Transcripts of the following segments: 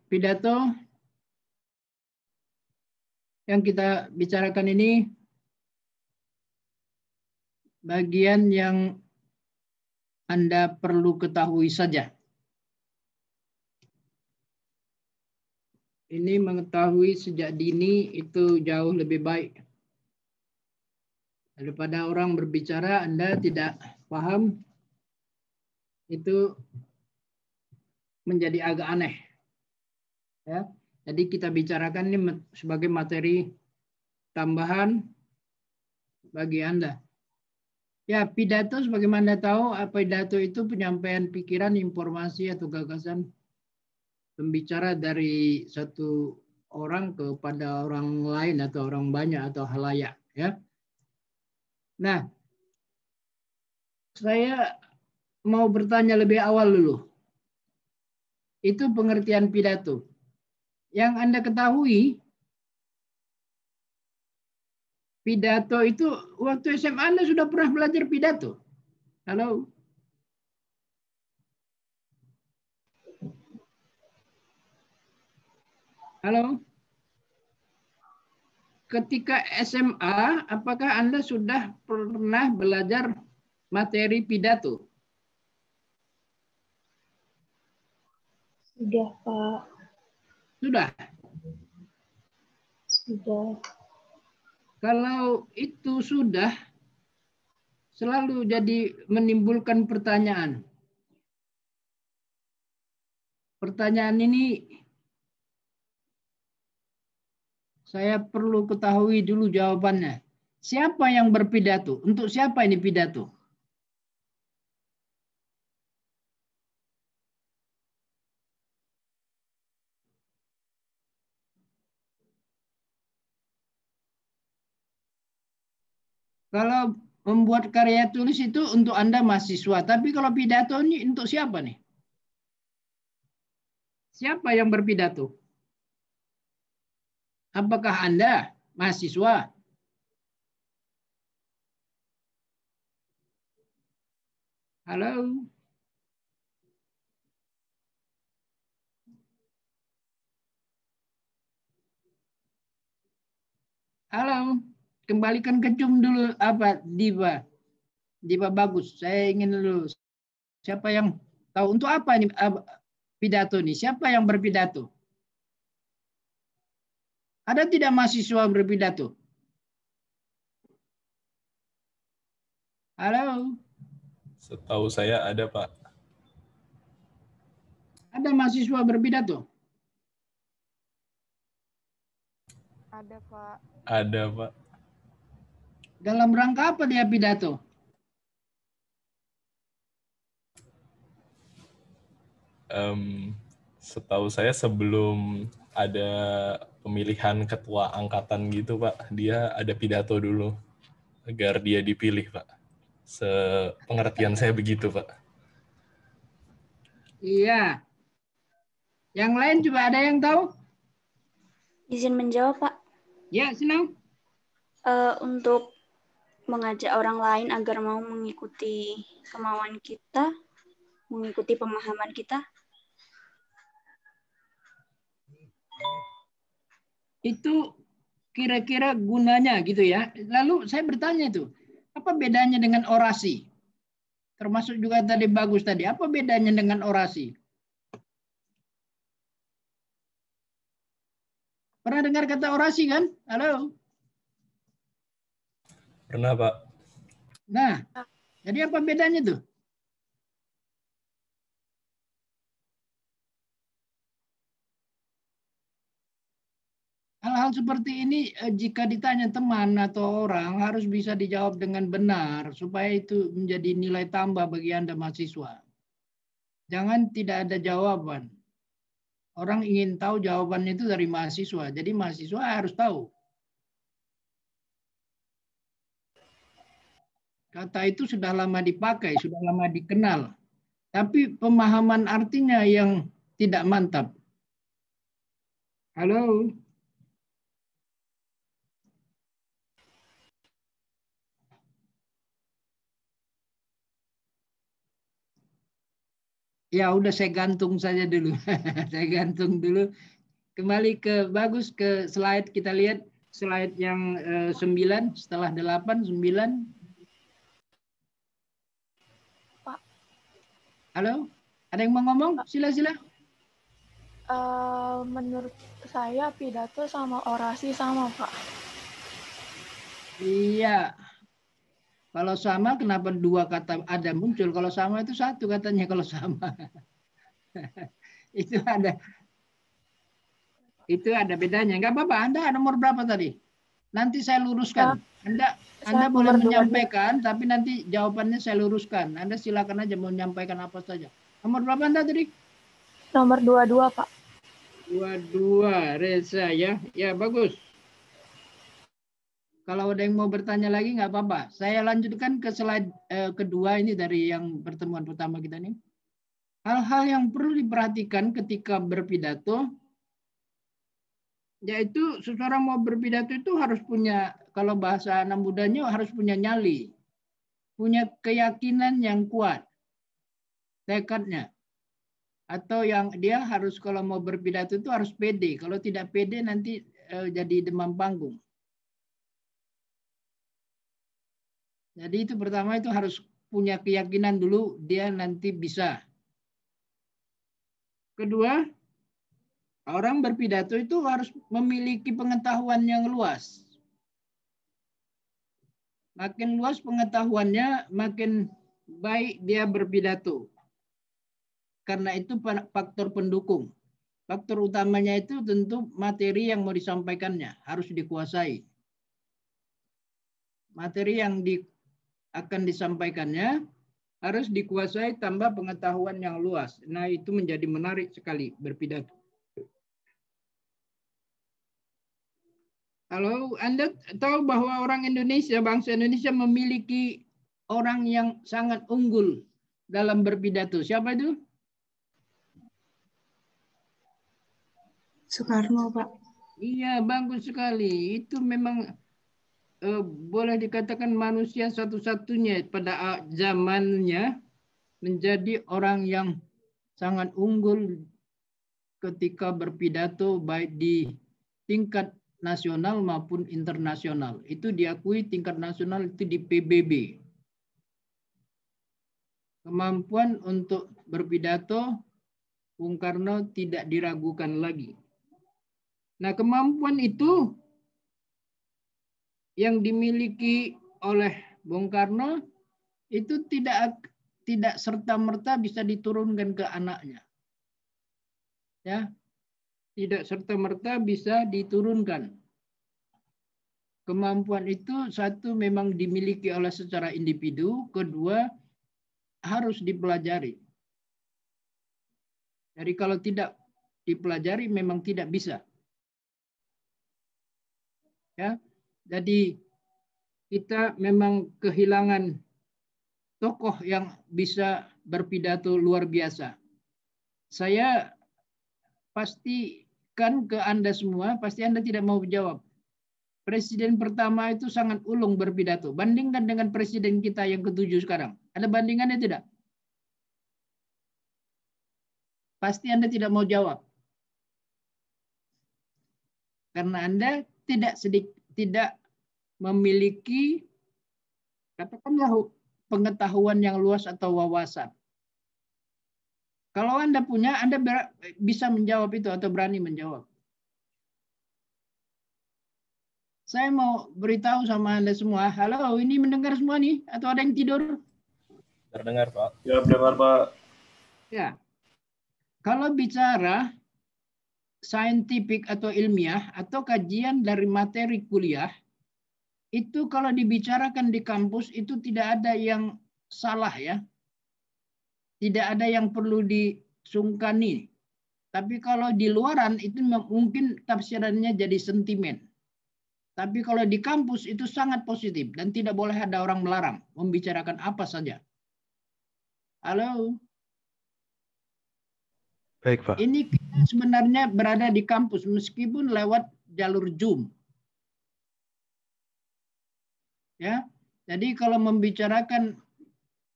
Pidato yang kita bicarakan ini bagian yang Anda perlu ketahui saja. Ini mengetahui sejak dini itu jauh lebih baik. Daripada orang berbicara Anda tidak paham, itu menjadi agak aneh. Ya. Jadi kita bicarakan ini sebagai materi tambahan bagi Anda. Ya, pidato sebagaimana Anda tahu, pidato itu penyampaian pikiran, informasi atau gagasan pembicara dari satu orang kepada orang lain atau orang banyak atau halayak, ya. Nah, saya mau bertanya lebih awal dulu. Itu pengertian pidato. Yang Anda ketahui, pidato itu waktu SMA Anda sudah pernah belajar pidato? Halo? Halo? Ketika SMA, apakah Anda sudah pernah belajar materi pidato? Sudah, Pak. Sudah? Sudah. Kalau itu sudah, selalu jadi menimbulkan pertanyaan. Pertanyaan ini saya perlu ketahui dulu jawabannya. Siapa yang berpidato? Untuk siapa ini pidato? Kalau membuat karya tulis itu untuk Anda mahasiswa. Tapi kalau pidato ini untuk siapa nih? Siapa yang berpidato? Apakah Anda mahasiswa? Halo? Halo? Kembalikan ke Cum dulu apa Diva. Diva bagus. Saya ingin dulu. Siapa yang tahu untuk apa ini pidato ini? Siapa yang berpidato? Ada tidak mahasiswa berpidato? Halo? Setahu saya ada, Pak. Ada mahasiswa berpidato? Ada, Pak. Ada, Pak. Dalam rangka apa dia pidato? Setahu saya sebelum ada pemilihan ketua angkatan gitu, Pak, dia ada pidato dulu agar dia dipilih, Pak. Sepengertian saya begitu, Pak. Iya. Yang lain juga ada yang tahu? Izin menjawab, Pak. Ya, senang. Untuk mengajak orang lain agar mau mengikuti kemauan kita, mengikuti pemahaman kita. Itu kira-kira gunanya gitu ya. Lalu saya bertanya itu, apa bedanya dengan orasi? Termasuk juga tadi bagus tadi, apa bedanya dengan orasi? Pernah dengar kata orasi kan? Halo? Pernah, Pak. Nah, jadi apa bedanya tuh? Hal-hal seperti ini jika ditanya teman atau orang harus bisa dijawab dengan benar supaya itu menjadi nilai tambah bagi Anda mahasiswa. Jangan tidak ada jawaban. Orang ingin tahu jawabannya itu dari mahasiswa. Jadi mahasiswa harus tahu. Kata itu sudah lama dipakai, sudah lama dikenal. Tapi pemahaman artinya yang tidak mantap. Halo? Ya udah saya gantung saja dulu. Saya gantung dulu. Kembali ke bagus ke slide, kita lihat slide yang 9 setelah 8, 9. Pak. Halo? Ada yang mau ngomong? Sila. Menurut saya pidato sama orasi sama, Pak. Iya. Kalau sama kenapa dua kata ada muncul? Kalau sama itu satu katanya kalau sama. Itu ada bedanya. Enggak apa-apa. Anda nomor berapa tadi? Nanti saya luruskan. Anda boleh menyampaikan, tapi nanti jawabannya saya luruskan. Anda silakan aja mau menyampaikan apa saja. Nomor berapa Anda tadi? Nomor 22, Pak. 22, Reza ya. Ya, bagus. Kalau ada yang mau bertanya lagi nggak apa-apa. Saya lanjutkan ke slide kedua ini dari yang pertemuan pertama kita ini. Hal-hal yang perlu diperhatikan ketika berpidato, yaitu seseorang mau berpidato itu harus punya, kalau bahasa anak mudanya harus punya nyali. Punya keyakinan yang kuat. Tekadnya. Atau yang dia harus kalau mau berpidato itu harus pede. Kalau tidak pede nanti jadi demam panggung. Jadi itu pertama itu harus punya keyakinan dulu dia nanti bisa. Kedua, orang berpidato itu harus memiliki pengetahuan yang luas. Makin luas pengetahuannya, makin baik dia berpidato. Karena itu faktor pendukung. Faktor utamanya itu tentu materi yang mau disampaikannya harus dikuasai. Materi yang akan disampaikannya harus dikuasai tambah pengetahuan yang luas. Nah, itu menjadi menarik sekali berpidato. Kalau Anda tahu bahwa orang Indonesia, bangsa Indonesia memiliki orang yang sangat unggul dalam berpidato. Siapa itu? Soekarno, Pak. Iya, bagus sekali. Itu memang boleh dikatakan manusia satu-satunya pada zamannya menjadi orang yang sangat unggul ketika berpidato baik di tingkat nasional maupun internasional. Itu diakui tingkat nasional itu di PBB. Kemampuan untuk berpidato Bung Karno tidak diragukan lagi. Nah, kemampuan itu yang dimiliki oleh Bung Karno itu tidak serta-merta bisa diturunkan ke anaknya. Ya. Tidak serta-merta bisa diturunkan. Kemampuan itu satu memang dimiliki oleh secara individu, kedua harus dipelajari. Jadi kalau tidak dipelajari memang tidak bisa. Ya. Jadi kita memang kehilangan tokoh yang bisa berpidato luar biasa. Saya pastikan ke Anda semua, pasti Anda tidak mau jawab. Presiden pertama itu sangat ulung berpidato. Bandingkan dengan presiden kita yang ke-7 sekarang. Ada bandingannya tidak? Pasti Anda tidak mau jawab. Karena Anda tidak memiliki katakanlah pengetahuan yang luas atau wawasan. Kalau Anda punya, Anda bisa menjawab itu atau berani menjawab. Saya mau beritahu sama Anda semua. Halo, ini mendengar semua nih? Atau ada yang tidur? Terdengar, Pak. Ya, mendengar, Pak. Ya. Kalau bicara saintifik atau ilmiah atau kajian dari materi kuliah, itu kalau dibicarakan di kampus itu tidak ada yang salah ya. Tidak ada yang perlu disungkani. Tapi kalau di luaran itu mungkin tafsirannya jadi sentimen. Tapi kalau di kampus itu sangat positif dan tidak boleh ada orang melarang membicarakan apa saja. Halo. Baik, Pak. Ini kita sebenarnya berada di kampus meskipun lewat jalur Zoom. Ya. Jadi kalau membicarakan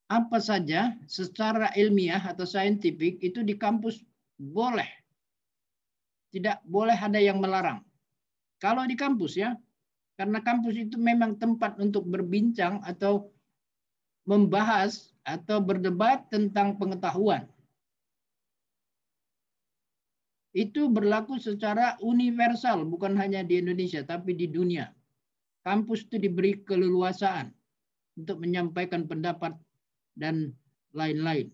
apa saja secara ilmiah atau saintifik itu di kampus boleh. Tidak boleh ada yang melarang. Kalau di kampus ya, karena kampus itu memang tempat untuk berbincang atau membahas atau berdebat tentang pengetahuan. Itu berlaku secara universal, bukan hanya di Indonesia, tapi di dunia. Kampus itu diberi keleluasaan untuk menyampaikan pendapat dan lain-lain.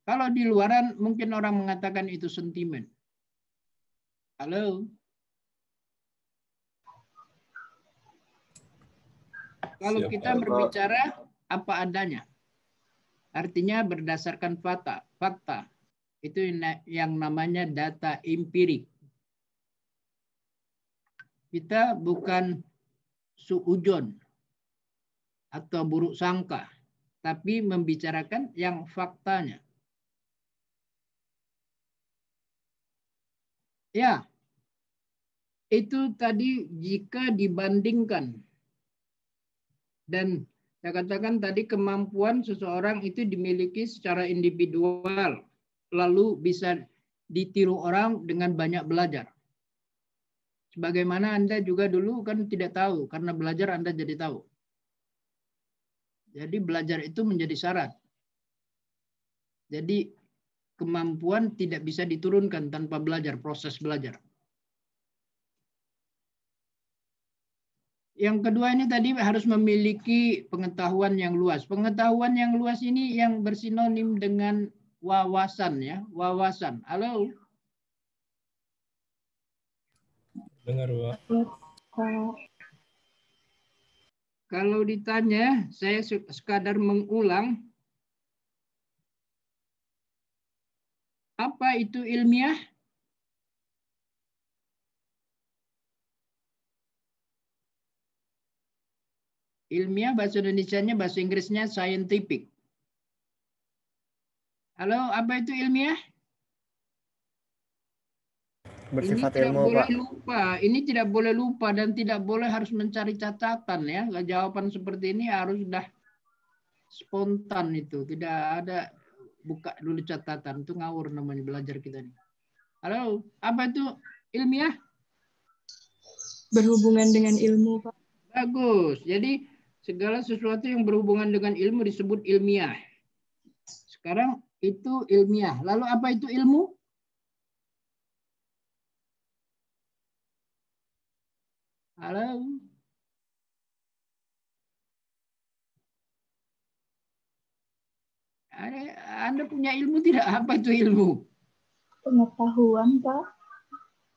Kalau di luaran mungkin orang mengatakan itu sentimen. Halo? Kalau Siap, kita Pak. berbicara apa adanya, artinya berdasarkan fakta. Itu yang namanya data empirik. Kita bukan suujon atau buruk sangka, tapi membicarakan yang faktanya. Ya, itu tadi jika dibandingkan. Dan saya katakan tadi kemampuan seseorang itu dimiliki secara individual. Lalu bisa ditiru orang dengan banyak belajar. Sebagaimana Anda juga dulu kan tidak tahu, karena belajar Anda jadi tahu. Jadi belajar itu menjadi syarat. Jadi kemampuan tidak bisa diturunkan tanpa belajar, proses belajar. Yang kedua ini tadi harus memiliki pengetahuan yang luas. Pengetahuan yang luas ini yang bersinonim dengan wawasan ya, wawasan. Halo? Dengar, Pak. Kalau ditanya, saya sekadar mengulang. Apa itu ilmiah? Ilmiah bahasa Indonesianya, bahasa Inggrisnya scientific. Halo, apa itu ilmiah? Bersifat Ini tidak ilmu, boleh Pak. lupa. Ini tidak boleh lupa dan tidak boleh harus mencari catatan ya. Jawaban seperti ini harus sudah spontan itu. Tidak ada buka dulu catatan. Itu ngawur namanya belajar kita nih. Halo, apa itu ilmiah? Berhubungan dengan ilmu, Pak. Bagus. Jadi segala sesuatu yang berhubungan dengan ilmu disebut ilmiah. Sekarang itu ilmiah. Lalu apa itu ilmu? Halo. Anda punya ilmu tidak? Apa itu ilmu? Pengetahuan, Pak.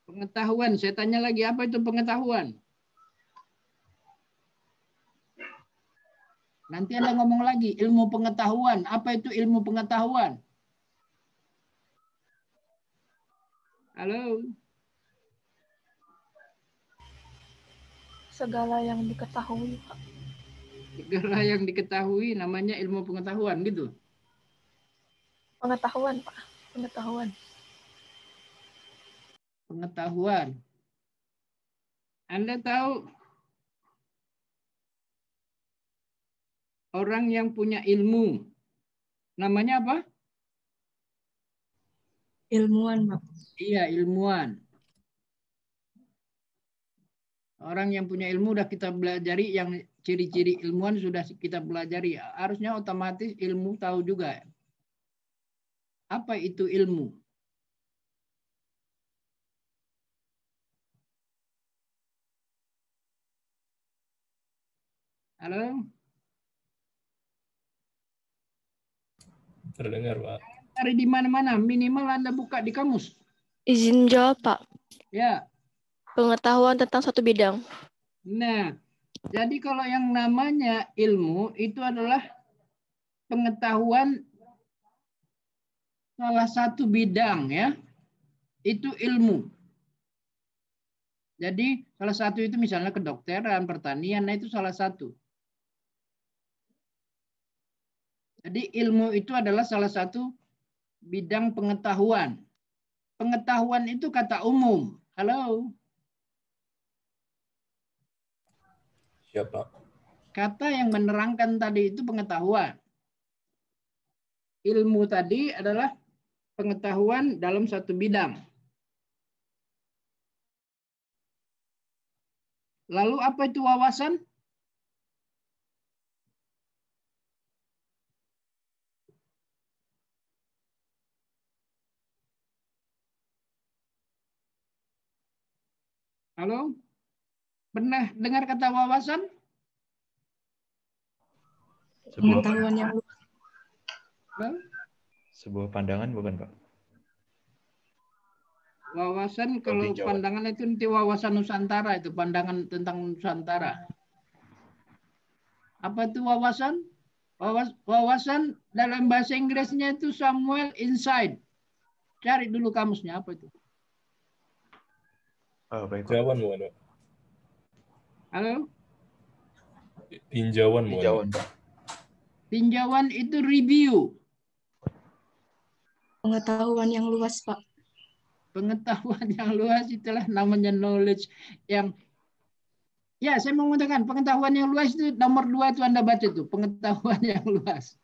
Pengetahuan. Saya tanya lagi, apa itu pengetahuan? Nanti Anda ngomong lagi, ilmu pengetahuan. Apa itu ilmu pengetahuan? Halo? Segala yang diketahui, Pak. Segala yang diketahui namanya ilmu pengetahuan gitu. Pengetahuan, Pak. Pengetahuan. Pengetahuan. Anda tahu orang yang punya ilmu namanya apa? Ilmuwan, Pak. Iya, ilmuwan. Orang yang punya ilmu sudah kita pelajari, yang ciri-ciri ilmuwan sudah kita pelajari. Harusnya otomatis ilmu tahu juga. Apa itu ilmu? Halo? Terdengar, Pak. Cari di mana-mana, minimal Anda buka di kamus. Izin jawab, Pak. Ya. Pengetahuan tentang suatu bidang. Nah, jadi kalau yang namanya ilmu itu adalah pengetahuan salah satu bidang ya. Itu ilmu. Jadi salah satu itu misalnya kedokteran, pertanian, nah itu salah satu. Jadi ilmu itu adalah salah satu bidang pengetahuan. Pengetahuan itu kata umum. Halo? Siap, Pak. Kata yang menerangkan tadi itu pengetahuan. ilmu tadi adalah pengetahuan dalam satu bidang. Lalu apa itu wawasan? Halo? Pernah dengar kata wawasan? Pengetahuan yang luas. Sebuah pandangan bukan, Pak? Wawasan kalau Tinjauan. pandangan itu nanti wawasan Nusantara, itu pandangan tentang Nusantara. Apa itu wawasan? Wawasan dalam bahasa Inggrisnya itu Samuel insight. Cari dulu kamusnya apa itu. Oh, baik, Pak. Tinjauan bukan, Pak? Halo? Tinjauan bukan, Tinjauan, Pak? Pak. Tinjauan itu review. Pengetahuan yang luas, Pak. Pengetahuan yang luas itulah namanya knowledge yang ya saya mau mengatakan pengetahuan yang luas itu nomor 2 itu Anda baca itu pengetahuan yang luas.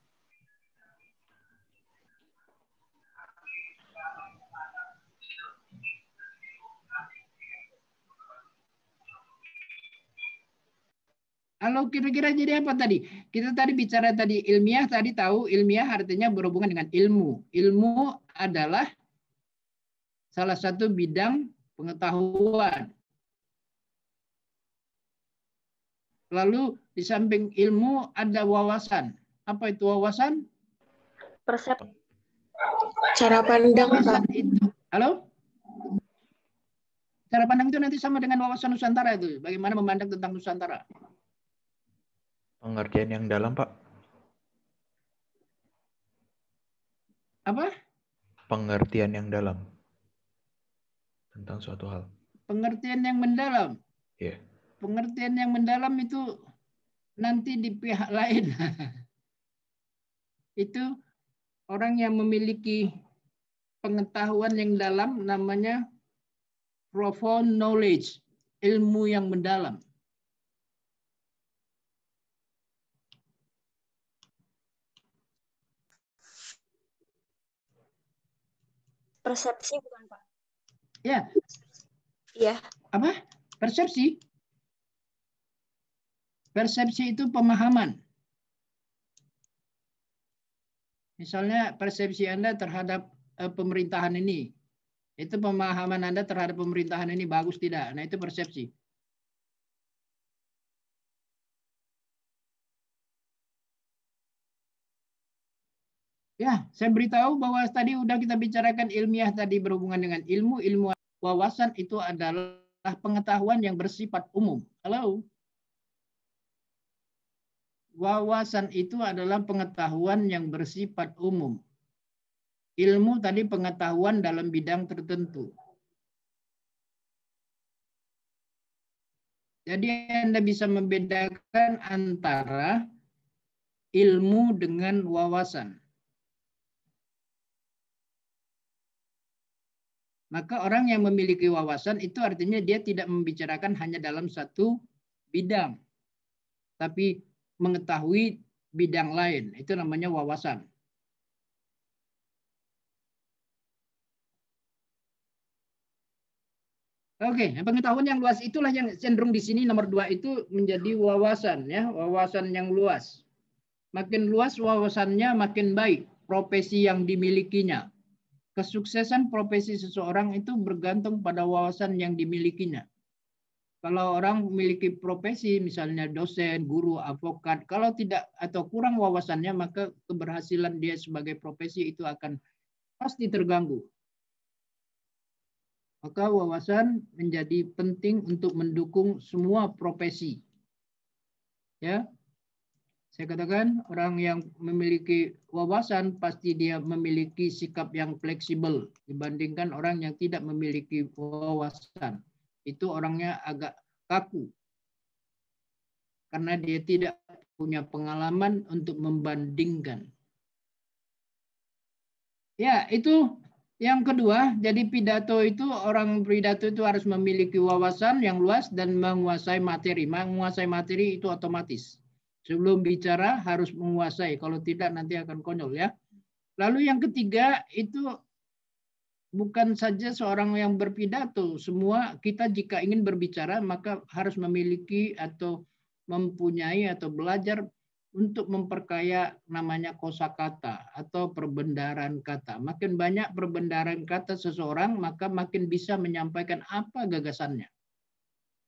Kalau kira-kira jadi apa tadi? Kita tadi bicara tadi ilmiah, tadi tahu ilmiah artinya berhubungan dengan ilmu. Ilmu adalah salah satu bidang pengetahuan. Lalu di samping ilmu ada wawasan. Apa itu wawasan? Persepsi. Cara pandang, Wawasan Pak. itu, halo? Cara pandang itu nanti sama dengan wawasan Nusantara itu. Bagaimana memandang tentang Nusantara? Pengertian yang dalam, Pak. Apa? Pengertian yang dalam tentang suatu hal. Pengertian yang mendalam. Iya. Pengertian yang mendalam itu nanti di pihak lain. Itu orang yang memiliki pengetahuan yang dalam namanya profound knowledge, ilmu yang mendalam. Persepsi bukan, Pak? Ya, Iya. apa? Persepsi. Persepsi itu pemahaman. Misalnya persepsi Anda terhadap pemerintahan ini. Itu pemahaman Anda terhadap pemerintahan ini bagus tidak? Nah, itu persepsi. Ya, saya beritahu bahwa tadi udah kita bicarakan ilmiah tadi berhubungan dengan ilmu, ilmu wawasan itu adalah pengetahuan yang bersifat umum. Halo? Wawasan itu adalah pengetahuan yang bersifat umum. Ilmu tadi pengetahuan dalam bidang tertentu. Jadi Anda bisa membedakan antara ilmu dengan wawasan. Maka orang yang memiliki wawasan itu artinya dia tidak membicarakan hanya dalam satu bidang, tapi mengetahui bidang lain. Itu namanya wawasan. Oke, pengetahuan yang luas itulah yang cenderung di sini nomor 2 itu menjadi wawasan, ya, wawasan yang luas. Makin luas wawasannya makin baik profesi yang dimilikinya. Kesuksesan profesi seseorang itu bergantung pada wawasan yang dimilikinya. Kalau orang memiliki profesi, misalnya dosen, guru, advokat, kalau tidak atau kurang wawasannya, maka keberhasilan dia sebagai profesi itu akan pasti terganggu. Maka wawasan menjadi penting untuk mendukung semua profesi. Ya, saya katakan orang yang memiliki wawasan pasti dia memiliki sikap yang fleksibel dibandingkan orang yang tidak memiliki wawasan. Itu orangnya agak kaku karena dia tidak punya pengalaman untuk membandingkan. Ya, itu yang kedua. Jadi pidato itu, orang pidato itu harus memiliki wawasan yang luas dan menguasai materi. Menguasai materi itu otomatis. Sebelum bicara harus menguasai, kalau tidak nanti akan konyol, ya. Lalu yang ketiga itu bukan saja seorang yang berpidato, semua kita jika ingin berbicara maka harus memiliki atau mempunyai atau belajar untuk memperkaya namanya kosakata atau perbendaharaan kata. Makin banyak perbendaharaan kata seseorang, maka makin bisa menyampaikan apa gagasannya.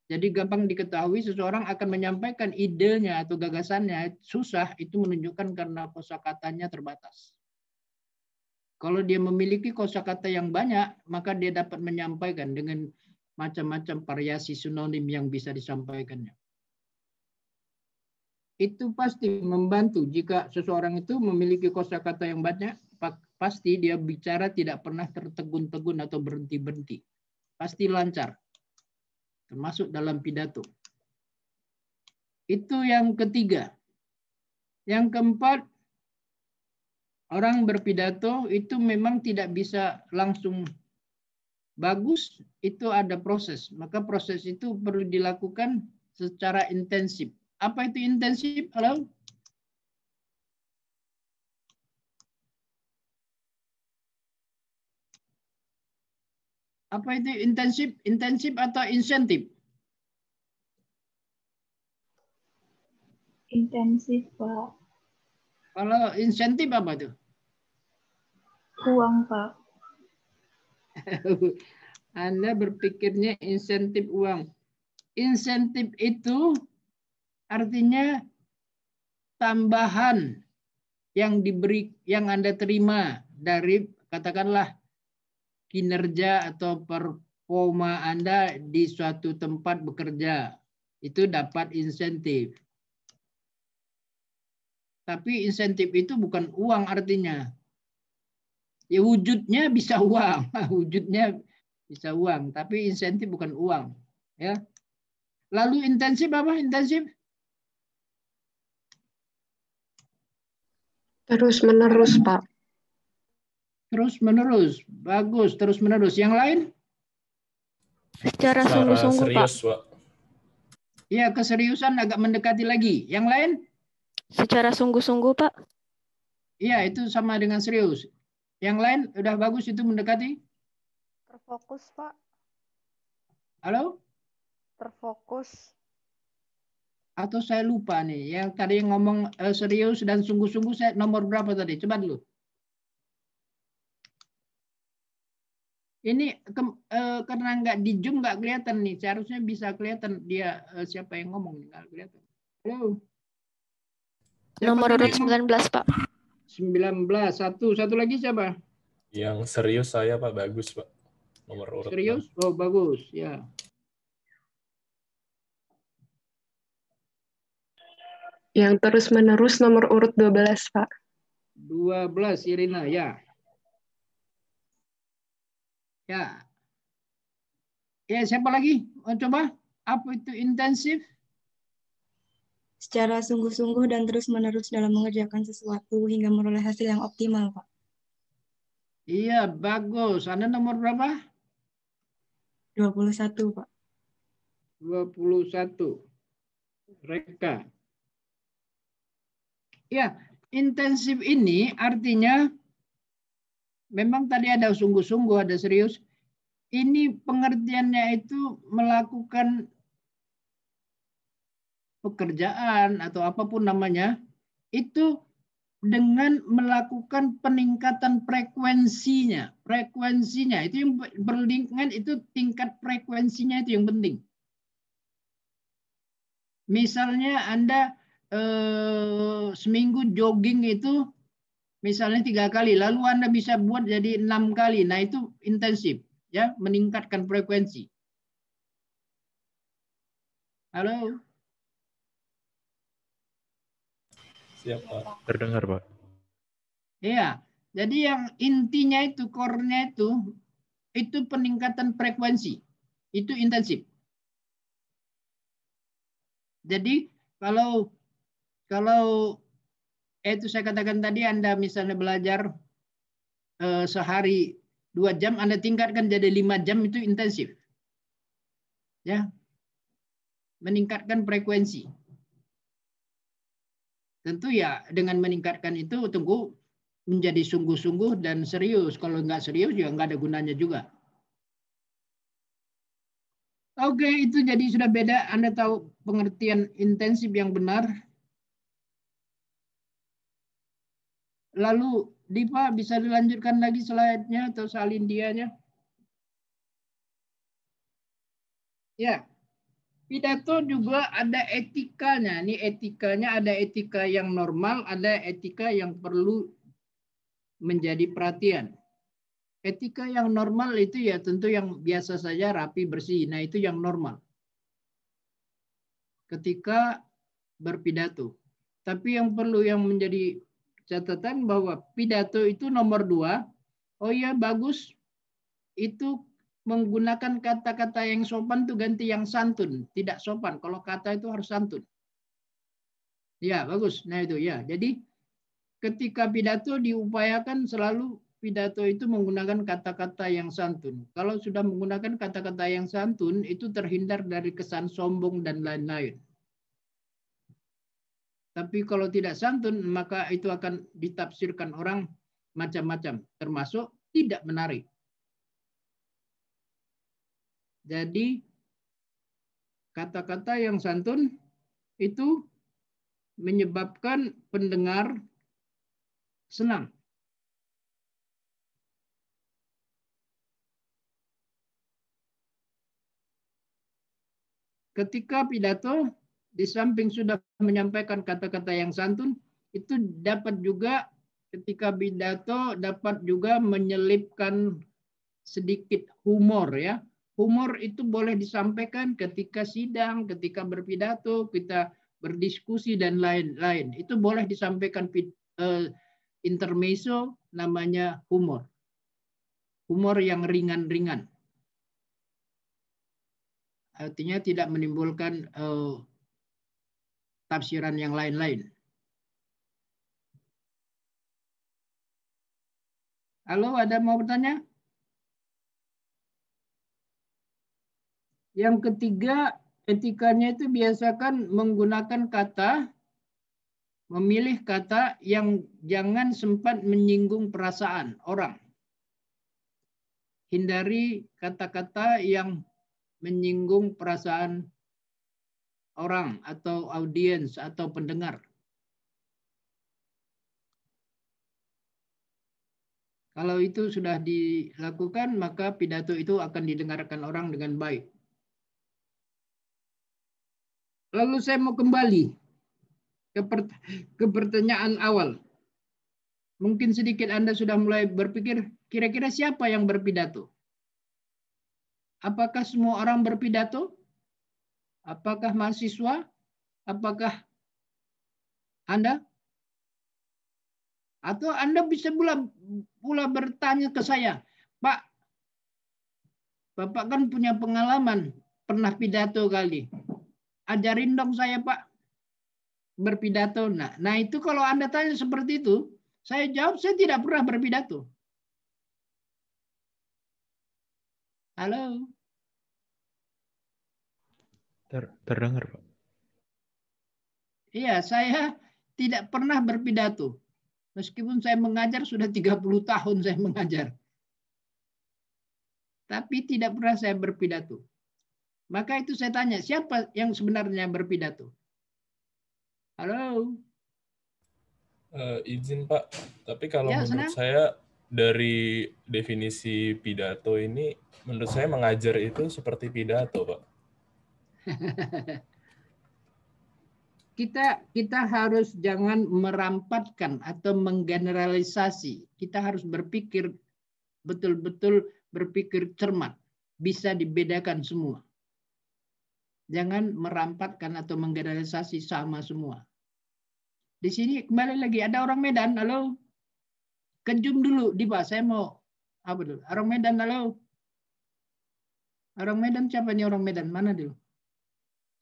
Jadi gampang diketahui seseorang akan menyampaikan idenya atau gagasannya susah, itu menunjukkan karena kosakatanya terbatas. Kalau dia memiliki kosakata yang banyak, maka dia dapat menyampaikan dengan macam-macam variasi sinonim yang bisa disampaikannya. Itu pasti membantu jika seseorang itu memiliki kosakata yang banyak, pasti dia bicara tidak pernah tertegun-tegun atau berhenti-berhenti. Pasti lancar. Termasuk dalam pidato. Itu yang ketiga. Yang keempat, orang berpidato itu memang tidak bisa langsung bagus, itu ada proses. Maka proses itu perlu dilakukan secara intensif. Apa itu intensif? Halo? Apa itu intensif? Intensif atau insentif? Intensif, Pak. Kalau insentif apa tuh? Uang, Pak. Anda berpikirnya insentif uang. Insentif itu artinya tambahan yang diberi, yang Anda terima dari katakanlah kinerja atau performa Anda di suatu tempat bekerja. Itu dapat insentif. Tapi insentif itu bukan uang artinya. Ya wujudnya bisa uang, wujudnya bisa uang, tapi insentif bukan uang, ya. Lalu intensif apa? Intensif? Terus menerus, Pak. Terus menerus, bagus, terus menerus. Yang lain? Secara sungguh-sungguh, Pak. serius, Pak. Ya, keseriusan agak mendekati lagi. Yang lain? Secara sungguh-sungguh, Pak. Iya, itu sama dengan serius. Yang lain udah bagus itu mendekati? Terfokus, Pak. Halo? Terfokus. Atau saya lupa nih, yang tadi ngomong serius dan sungguh-sungguh, saya nomor berapa tadi? Coba dulu. Ini karena nggak di Zoom nggak kelihatan nih, seharusnya bisa kelihatan dia siapa yang ngomong, nggak kelihatan. Halo. Siapa Nomor urut tadi? 19, Pak. 19. Satu lagi siapa? Yang serius saya, Pak. Bagus, Pak. Nomor urut 6. Serius? Oh, bagus. Ya. Yang terus-menerus nomor urut 12, Pak. 12, Irina. Ya. Ya. Ya, siapa lagi? Oh, coba. Apa itu intensif? Secara sungguh-sungguh dan terus-menerus dalam mengerjakan sesuatu hingga memperoleh hasil yang optimal, Pak. Iya, bagus. Anda nomor berapa? 21, Pak. 21. Reka. Ya, intensif ini artinya memang tadi ada sungguh-sungguh, ada serius. Ini pengertiannya itu melakukan pekerjaan atau apapun namanya, itu dengan melakukan peningkatan frekuensinya. Frekuensinya itu yang berlingkungan, itu tingkat frekuensinya itu yang penting. Misalnya Anda seminggu jogging itu misalnya 3 kali, lalu Anda bisa buat jadi 6 kali. Nah itu intensif, ya, meningkatkan frekuensi. Halo. Siap, Pak. Terdengar, Pak. Iya, jadi yang intinya itu, core-nya itu peningkatan frekuensi. Itu intensif. Jadi kalau itu saya katakan tadi, Anda misalnya belajar sehari 2 jam, Anda tingkatkan jadi 5 jam, itu intensif. Ya. Meningkatkan frekuensi. Tentu ya dengan meningkatkan itu tunggu menjadi sungguh-sungguh dan serius. Kalau nggak serius ya nggak ada gunanya juga. Oke, itu jadi sudah beda. Anda tahu pengertian intensif yang benar. Lalu Dipa bisa dilanjutkan lagi slide-nya atau salindianya? Ya, pidato juga ada etikanya. Ini etikanya ada etika yang normal, ada etika yang perlu menjadi perhatian. Etika yang normal itu ya tentu yang biasa saja, rapi, bersih. Nah itu yang normal. Ketika berpidato. Tapi yang perlu yang menjadi catatan bahwa pidato itu nomor 2. Oh ya bagus. Itu menggunakan kata-kata yang sopan tuh ganti yang santun. Tidak sopan. Kalau kata itu harus santun. Ya bagus. Nah itu ya. Jadi ketika pidato diupayakan selalu pidato itu menggunakan kata-kata yang santun. Kalau sudah menggunakan kata-kata yang santun itu terhindar dari kesan sombong dan lain-lain. Tapi kalau tidak santun, maka itu akan ditafsirkan orang macam-macam, termasuk tidak menarik. Jadi, kata-kata yang santun itu menyebabkan pendengar senang. Ketika pidato, di samping sudah menyampaikan kata-kata yang santun, itu dapat juga ketika pidato dapat juga menyelipkan sedikit humor ya. Humor itu boleh disampaikan ketika sidang, ketika berpidato, kita berdiskusi dan lain-lain. Itu boleh disampaikan intermezzo namanya humor. Humor yang ringan-ringan. Artinya tidak menimbulkan tafsiran yang lain-lain. Halo, ada mau bertanya? Yang ketiga, etikanya itu biasakan menggunakan kata, memilih kata yang jangan sempat menyinggung perasaan orang. Hindari kata-kata yang menyinggung perasaan orang atau audiens atau pendengar. Kalau itu sudah dilakukan, maka pidato itu akan didengarkan orang dengan baik. Lalu saya mau kembali ke pertanyaan awal. Mungkin sedikit Anda sudah mulai berpikir, kira-kira siapa yang berpidato? Apakah semua orang berpidato? Apakah mahasiswa? Apakah Anda? Atau Anda bisa pula bertanya ke saya, Pak, Bapak kan punya pengalaman, pernah pidato kali. Ajarin dong saya, Pak, berpidato. Nah itu kalau Anda tanya seperti itu, saya jawab, saya tidak pernah berpidato. Halo? Terdengar, Pak. Iya, saya tidak pernah berpidato. Meskipun saya mengajar, sudah 30 tahun saya mengajar. Tapi tidak pernah saya berpidato. Maka itu saya tanya, siapa yang sebenarnya berpidato? Halo? Izin Pak, tapi kalau Ya, menurut senang. saya dari definisi pidato ini, menurut saya mengajar itu seperti pidato, Pak. Kita harus jangan merampatkan atau menggeneralisasi. Kita harus berpikir betul-betul berpikir cermat. Bisa dibedakan semua. Jangan merampatkan atau menggeneralisasi sama semua. Di sini kembali lagi ada orang Medan, halo. Kejum dulu, Dipa, saya mau apa dulu? Orang Medan, halo. Orang Medan siapa nih orang Medan? Mana dulu?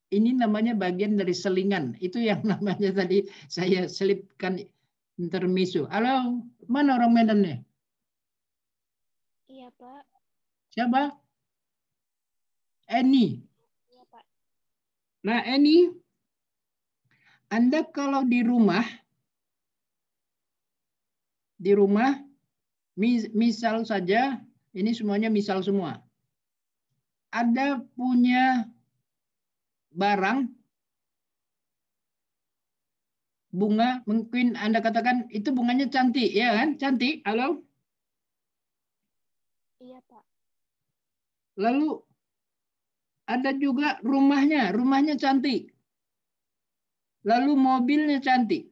Ini namanya bagian dari selingan. Itu yang namanya tadi saya selipkan intermezzo. Halo, mana orang Medan nih? Iya, Pak. Siapa? Eni. Iya, Pak. Nah, Eni, Anda kalau di rumah, di rumah, misal saja, ini semuanya misal semua. Anda punya barang, bunga, mungkin Anda katakan itu bunganya cantik, ya kan? Cantik, halo? Iya, Pak. Lalu ada juga rumahnya cantik. Lalu mobilnya cantik.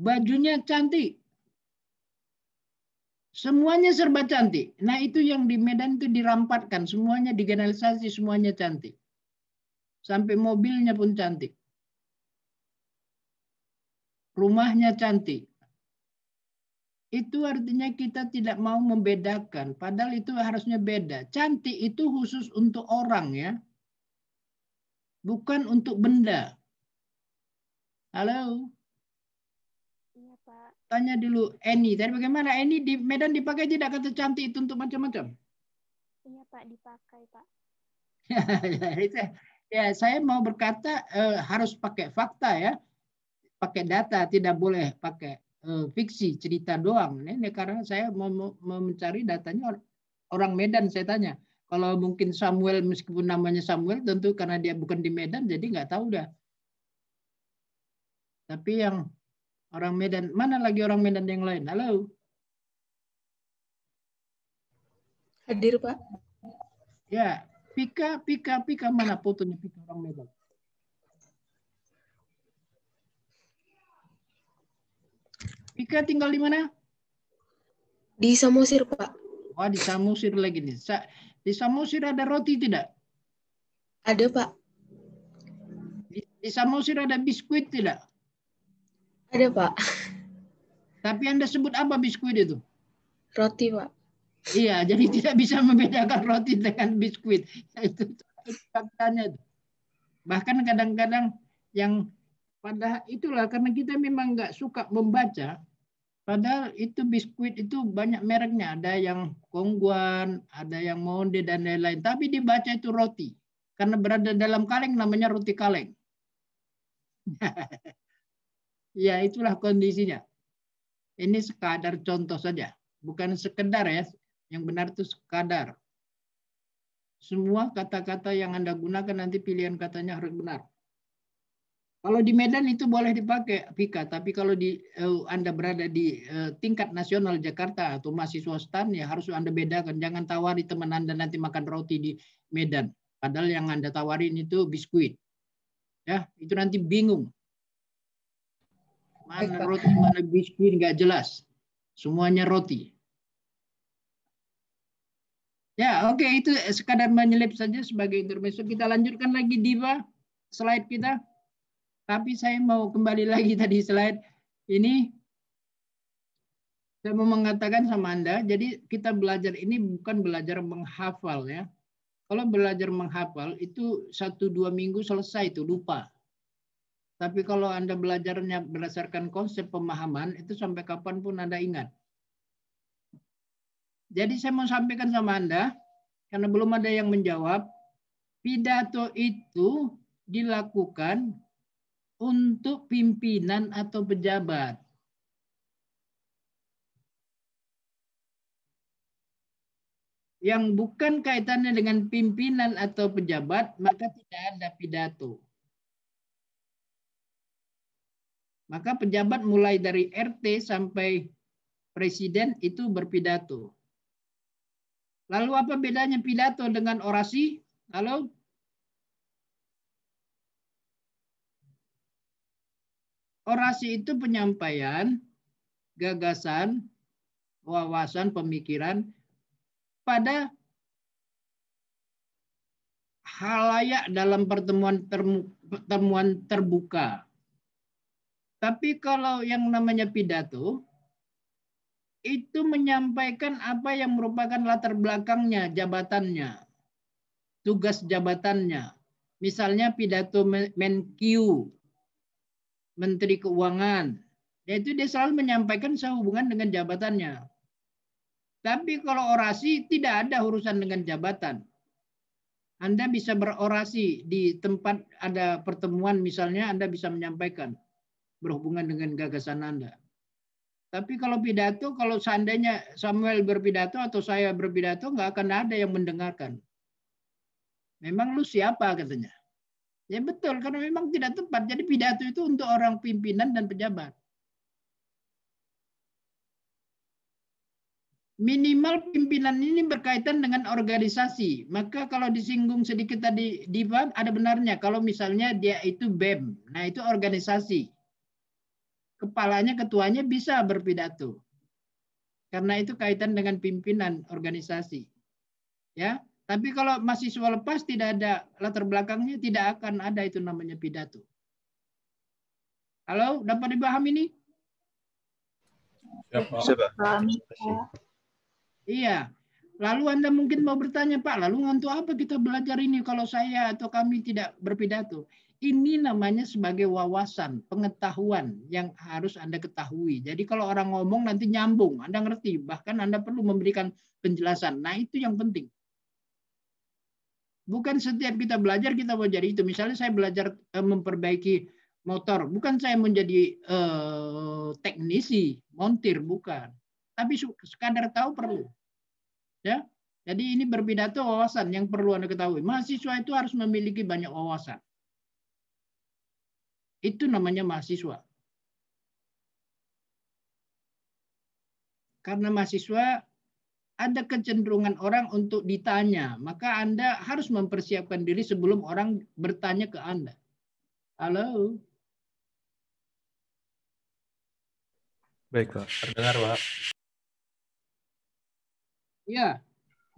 Bajunya cantik. Semuanya serba cantik. Nah itu yang di Medan itu dirampatkan. Semuanya digeneralisasi, semuanya cantik. Sampai mobilnya pun cantik. Rumahnya cantik. Itu artinya kita tidak mau membedakan. Padahal itu harusnya beda. Cantik itu khusus untuk orang ya. Bukan untuk benda. Halo? Iya, Pak. Tanya dulu Eni. Tadi bagaimana? Eni di Medan dipakai tidak kata cantik itu untuk macam-macam? Iya, Pak, dipakai, Pak. Ya, saya mau berkata harus pakai fakta ya. Pakai data, tidak boleh pakai fiksi, cerita doang. Ini karena saya mau mencari datanya orang Medan, saya tanya. Kalau mungkin Samuel, meskipun namanya Samuel, tentu karena dia bukan di Medan, jadi nggak tahu dah. Tapi yang orang Medan, mana lagi orang Medan yang lain? Halo? Hadir, Pak. Ya, Pika, mana fotonya Pika orang Medan? Pika tinggal di mana? Di Samosir, Pak. Oh, di Samosir lagi nih. Di Samosir ada roti tidak? Ada, Pak. Di Samosir ada biskuit tidak? Ada, Pak. Tapi Anda sebut apa biskuit itu? Roti, Pak. Iya, jadi tidak bisa membedakan roti dengan biskuit. Itu faktanya. Bahkan kadang-kadang yang pada itulah karena kita memang nggak suka membaca. Padahal itu biskuit itu banyak mereknya. Ada yang Kongguan, ada yang Monde dan lain-lain. Tapi dibaca itu roti. Karena berada dalam kaleng namanya roti kaleng. Ya itulah kondisinya. Ini sekadar contoh saja. Bukan sekedar ya. Yang benar itu sekadar. Semua kata-kata yang Anda gunakan nanti pilihan katanya harus benar. Kalau di Medan itu boleh dipakai, Vika. Tapi kalau Anda berada di tingkat nasional Jakarta atau mahasiswa STAN, ya harus Anda bedakan. Jangan tawari teman Anda nanti makan roti di Medan. Padahal yang Anda tawarin itu biskuit. Ya, itu nanti bingung. Mana roti, mana biskuit, nggak jelas. Semuanya roti. Ya, oke. Itu sekadar menyelip saja sebagai intermezzo. Kita lanjutkan lagi, Diva, slide kita. Tapi saya mau kembali lagi tadi slide ini. Saya mau mengatakan sama Anda, jadi kita belajar ini bukan belajar menghafal ya. Kalau belajar menghafal itu 1-2 minggu selesai itu lupa. Tapi kalau Anda belajarnya berdasarkan konsep pemahaman itu sampai kapanpun Anda ingat. Jadi saya mau sampaikan sama Anda, karena belum ada yang menjawab, pidato itu dilakukan untuk pimpinan atau pejabat. Yang bukan kaitannya dengan pimpinan atau pejabat, maka tidak ada pidato. Maka pejabat mulai dari RT sampai presiden itu berpidato. Lalu apa bedanya pidato dengan orasi? Halo? Orasi itu penyampaian gagasan, wawasan, pemikiran pada khalayak dalam pertemuan terbuka. Tapi kalau yang namanya pidato, itu menyampaikan apa yang merupakan latar belakangnya, jabatannya, tugas jabatannya. Misalnya pidato Menkyu, Menteri Keuangan, yaitu dia selalu menyampaikan sehubungan dengan jabatannya. Tapi kalau orasi tidak ada urusan dengan jabatan. Anda bisa berorasi di tempat ada pertemuan misalnya, Anda bisa menyampaikan berhubungan dengan gagasan Anda. Tapi kalau pidato, kalau seandainya Samuel berpidato atau saya berpidato, nggak akan ada yang mendengarkan. Memang lu siapa katanya? Ya betul, karena memang tidak tepat. Jadi pidato itu untuk orang pimpinan dan pejabat. Minimal pimpinan ini berkaitan dengan organisasi. Maka kalau disinggung sedikit tadi, Diva, ada benarnya. Kalau misalnya dia itu BEM, nah itu organisasi. Kepalanya, ketuanya bisa berpidato. Karena itu kaitan dengan pimpinan organisasi. Ya, tapi kalau mahasiswa lepas tidak ada latar belakangnya, tidak akan ada itu namanya pidato. Halo, dapat dipahami ini? Ya, Pak. Bisa, Pak. Iya. Lalu Anda mungkin mau bertanya, Pak, lalu untuk apa kita belajar ini kalau saya atau kami tidak berpidato? Ini namanya sebagai wawasan, pengetahuan yang harus Anda ketahui. Jadi kalau orang ngomong nanti nyambung, Anda ngerti. Bahkan Anda perlu memberikan penjelasan. Nah, itu yang penting. Bukan setiap kita belajar, kita mau jadi itu. Misalnya saya belajar memperbaiki motor. Bukan saya menjadi teknisi, montir, bukan. Tapi sekadar tahu perlu. Ya, jadi ini berpidato wawasan yang perlu Anda ketahui. Mahasiswa itu harus memiliki banyak wawasan. Itu namanya mahasiswa. Karena mahasiswa ada kecenderungan orang untuk ditanya, maka Anda harus mempersiapkan diri sebelum orang bertanya ke Anda. Halo? Baik, Pak. Terdengar, Pak. Ya,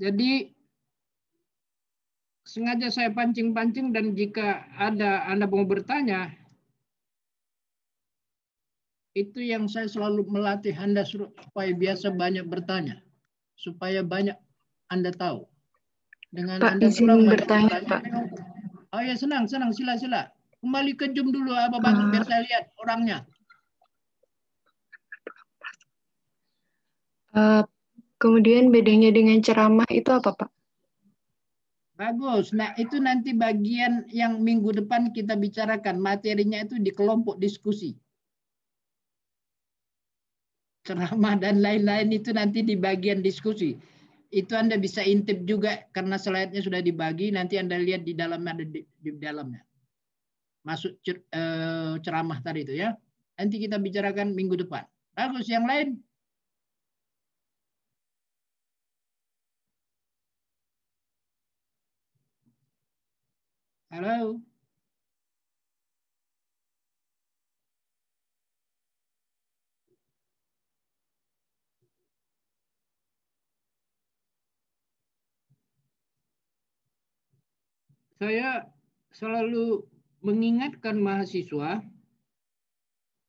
jadi sengaja saya pancing-pancing dan jika ada Anda mau bertanya, itu yang saya selalu melatih Anda supaya biasa banyak bertanya. Supaya banyak Anda tahu. Dengan Pak, Anda izin kurang banyak bertanya, Pak. Oh ya, senang, sila. Kembali ke Zoom dulu, Bapak, biar saya lihat orangnya. Kemudian bedanya dengan ceramah itu apa, Pak? Bagus. Nah, itu nanti bagian yang minggu depan kita bicarakan. Materinya itu di kelompok diskusi. Ceramah dan lain-lain itu nanti di bagian diskusi. Itu Anda bisa intip juga karena slide-nya sudah dibagi. Nanti Anda lihat di dalamnya, ada di dalamnya. Masuk ceramah tadi itu ya. Nanti kita bicarakan minggu depan. Bagus. Yang lain? Halo? Saya selalu mengingatkan mahasiswa,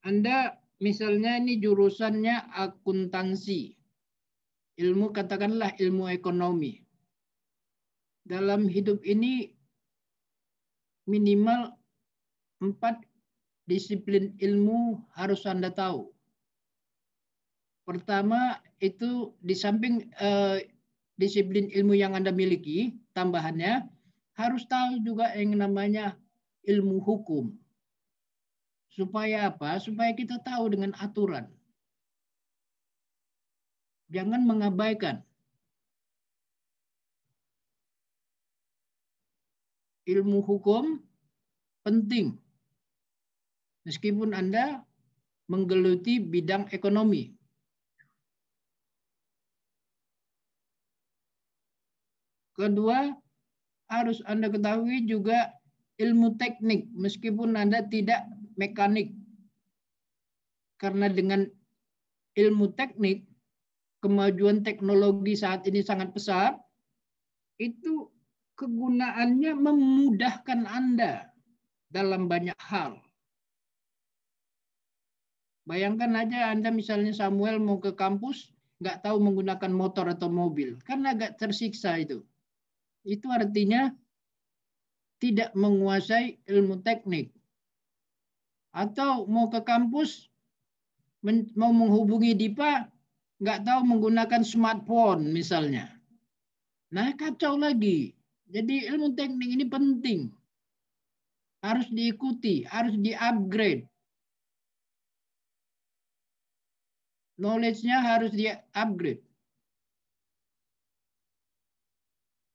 Anda misalnya ini jurusannya akuntansi, ilmu katakanlah ilmu ekonomi. Dalam hidup ini minimal 4 disiplin ilmu harus Anda tahu. Pertama itu di samping disiplin ilmu yang Anda miliki, tambahannya harus tahu juga yang namanya ilmu hukum. Supaya apa? Supaya kita tahu dengan aturan. Jangan mengabaikan. Ilmu hukum penting. Meskipun Anda menggeluti bidang ekonomi. Kedua, harus Anda ketahui juga ilmu teknik, meskipun Anda tidak mekanik. Karena dengan ilmu teknik, kemajuan teknologi saat ini sangat pesat, itu kegunaannya memudahkan Anda dalam banyak hal. Bayangkan aja Anda misalnya Samuel mau ke kampus, nggak tahu menggunakan motor atau mobil, kan agak tersiksa itu. Itu artinya tidak menguasai ilmu teknik. Atau mau ke kampus, mau menghubungi Dipa, nggak tahu menggunakan smartphone misalnya. Nah, kacau lagi. Jadi ilmu teknik ini penting. Harus diikuti, harus di-upgrade. Knowledge-nya harus di-upgrade.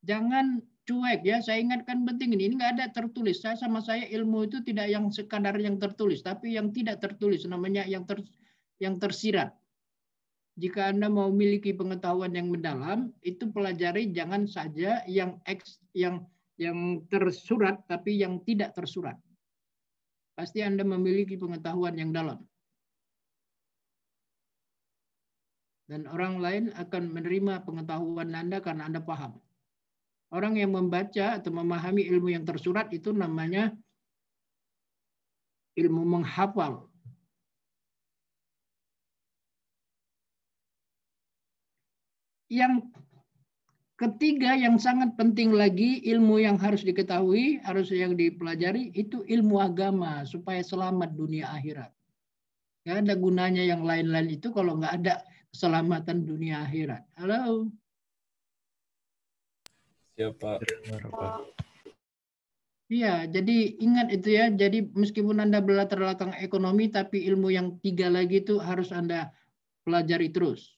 Jangan cuek ya, saya ingatkan penting ini nggak ada tertulis. Sama saya ilmu itu tidak yang sekadar yang tertulis, tapi yang tidak tertulis, namanya yang tersirat. Jika Anda mau memiliki pengetahuan yang mendalam, itu pelajari jangan saja yang tersurat, tapi yang tidak tersurat. Pasti Anda memiliki pengetahuan yang dalam. Dan orang lain akan menerima pengetahuan Anda karena Anda paham. Orang yang membaca atau memahami ilmu yang tersurat itu namanya ilmu menghafal. Yang ketiga yang sangat penting lagi, ilmu yang harus diketahui, harus yang dipelajari, itu ilmu agama supaya selamat dunia akhirat. Nggak ada gunanya yang lain-lain itu kalau nggak ada keselamatan dunia akhirat. Halo? Siapa? Iya, jadi ingat itu ya. Jadi meskipun Anda berlatar belakang ekonomi, tapi ilmu yang tiga lagi itu harus Anda pelajari terus.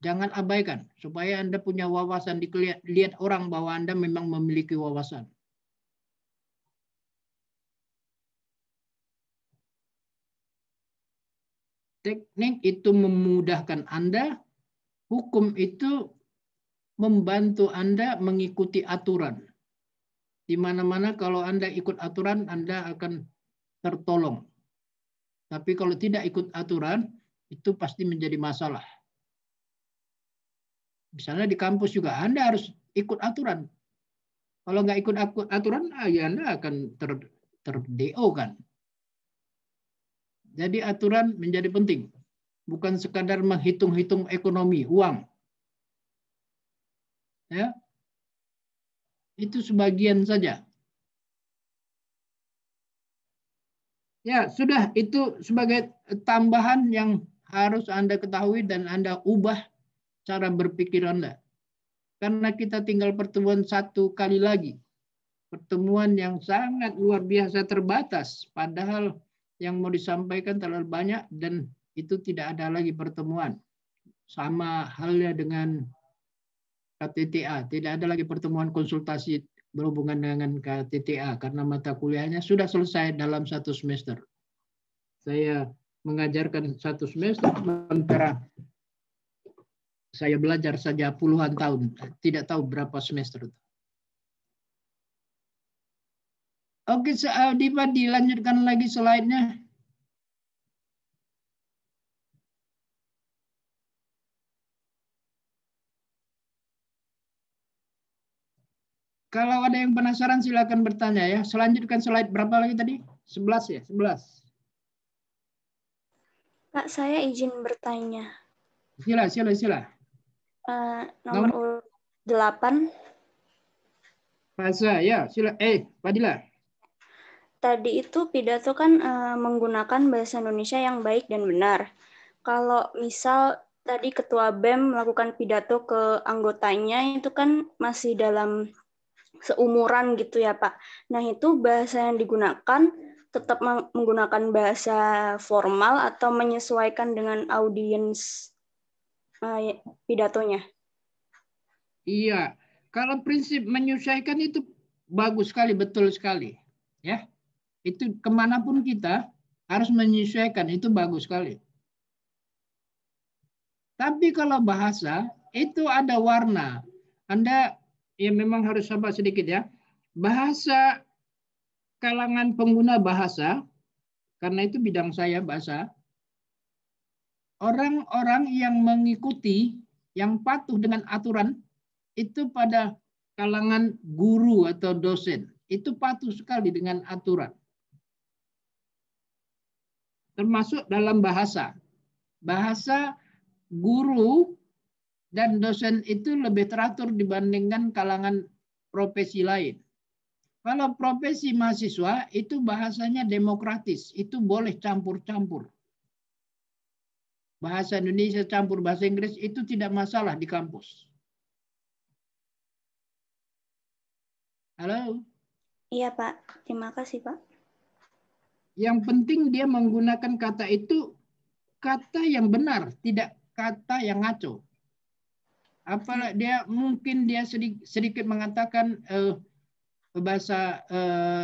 Jangan abaikan, supaya Anda punya wawasan, lihat orang bahwa Anda memang memiliki wawasan. Teknik itu memudahkan Anda, hukum itu membantu Anda mengikuti aturan. Di mana-mana kalau Anda ikut aturan, Anda akan tertolong. Tapi kalau tidak ikut aturan, itu pasti menjadi masalah. Misalnya di kampus juga, Anda harus ikut aturan. Kalau nggak ikut aturan, ya Anda akan ter-DO kan. Jadi aturan menjadi penting. Bukan sekadar menghitung-hitung ekonomi, uang. Ya, itu sebagian saja. Ya, sudah itu sebagai tambahan yang harus Anda ketahui dan Anda ubah cara berpikir Anda. Karena kita tinggal pertemuan satu kali lagi. Pertemuan yang sangat luar biasa terbatas. Padahal yang mau disampaikan terlalu banyak dan itu tidak ada lagi pertemuan. Sama halnya dengan KTTA. Tidak ada lagi pertemuan konsultasi berhubungan dengan KTTA karena mata kuliahnya sudah selesai dalam satu semester. Saya mengajarkan satu semester, sementara saya belajar saja puluhan tahun, tidak tahu berapa semester. Oke, Diva, dilanjutkan lagi slide-nya. Kalau ada yang penasaran silakan bertanya ya. Selanjutkan slide berapa lagi tadi? 11 ya, 11. Pak, saya izin bertanya. Sila. Nomor urut 8. Fasa, ya, sila. Fadila. Tadi itu pidato kan menggunakan bahasa Indonesia yang baik dan benar. Kalau misal tadi Ketua BEM melakukan pidato ke anggotanya itu kan masih dalam seumuran gitu ya Pak. Nah itu bahasa yang digunakan tetap menggunakan bahasa formal atau menyesuaikan dengan audiens pidatonya? Iya, kalau prinsip menyesuaikan itu bagus sekali, betul sekali. Ya, itu kemanapun kita harus menyesuaikan, itu bagus sekali. Tapi kalau bahasa itu ada warna. Anda ya memang harus sabar sedikit ya. Bahasa kalangan pengguna bahasa, karena itu bidang saya bahasa, orang-orang yang mengikuti, yang patuh dengan aturan, itu pada kalangan guru atau dosen. Itu patuh sekali dengan aturan. Termasuk dalam bahasa. Bahasa guru dan dosen itu lebih teratur dibandingkan kalangan profesi lain. Kalau profesi mahasiswa itu bahasanya demokratis, itu boleh campur-campur. Bahasa Indonesia campur bahasa Inggris itu tidak masalah di kampus. Halo? Iya Pak, terima kasih Pak. Yang penting dia menggunakan kata itu kata yang benar, tidak kata yang ngaco. Apalah dia mungkin dia sedikit mengatakan bahasa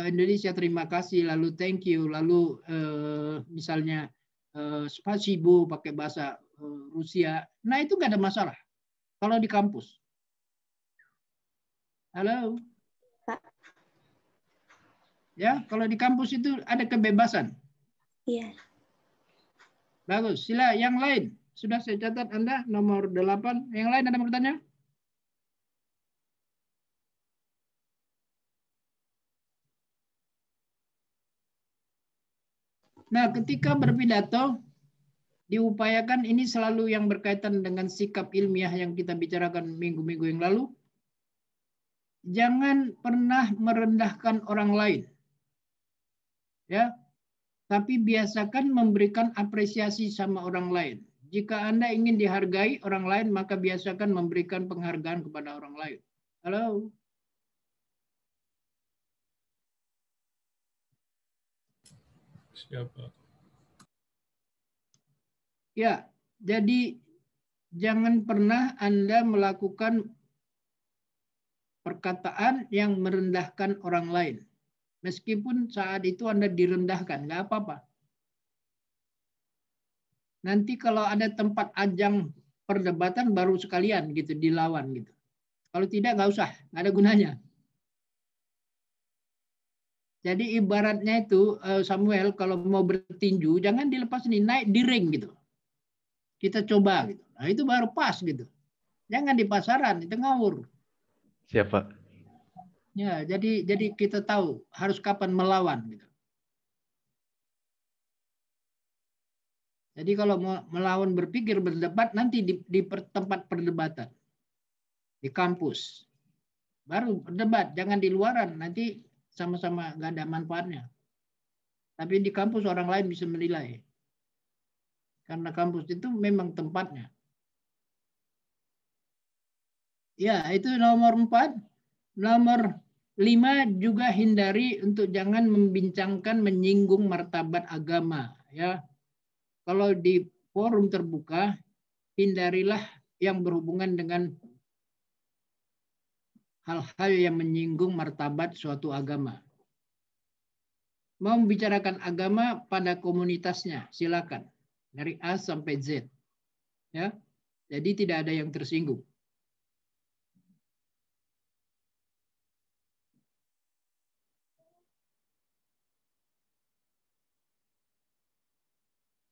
Indonesia terima kasih, lalu thank you, lalu misalnya spasibo pakai bahasa Rusia. Nah itu nggak ada masalah kalau di kampus. Halo. Ya, kalau di kampus itu ada kebebasan. Iya. Bagus. Sila yang lain. Sudah saya catat Anda nomor 8. Yang lain ada mau bertanya? Nah, ketika berpidato diupayakan ini selalu yang berkaitan dengan sikap ilmiah yang kita bicarakan minggu-minggu yang lalu. Jangan pernah merendahkan orang lain. Ya. Tapi biasakan memberikan apresiasi sama orang lain. Jika Anda ingin dihargai orang lain, maka biasakan memberikan penghargaan kepada orang lain. Halo? Siapa? Ya, jadi jangan pernah Anda melakukan perkataan yang merendahkan orang lain. Meskipun saat itu Anda direndahkan, nggak apa-apa. Nanti kalau ada tempat ajang perdebatan baru sekalian gitu dilawan gitu. Kalau tidak nggak usah, nggak ada gunanya. Jadi ibaratnya itu Samuel kalau mau bertinju jangan dilepas nih, naik di ring gitu. Kita coba gitu. Nah itu baru pas gitu. Jangan di pasaran, itu ngawur. Siapa? Ya, jadi kita tahu harus kapan melawan gitu. Jadi kalau mau melawan berpikir berdebat nanti di tempat perdebatan. Di kampus. Baru berdebat, jangan di luaran, nanti sama-sama nggak ada manfaatnya. Tapi di kampus orang lain bisa menilai. Karena kampus itu memang tempatnya. Ya, itu nomor 4. Nomor 5 juga hindari untuk jangan membincangkan menyinggung martabat agama. Ya, kalau di forum terbuka, hindarilah yang berhubungan dengan hal-hal yang menyinggung martabat suatu agama. Mau membicarakan agama pada komunitasnya, silakan. Dari A sampai Z. Ya, jadi tidak ada yang tersinggung.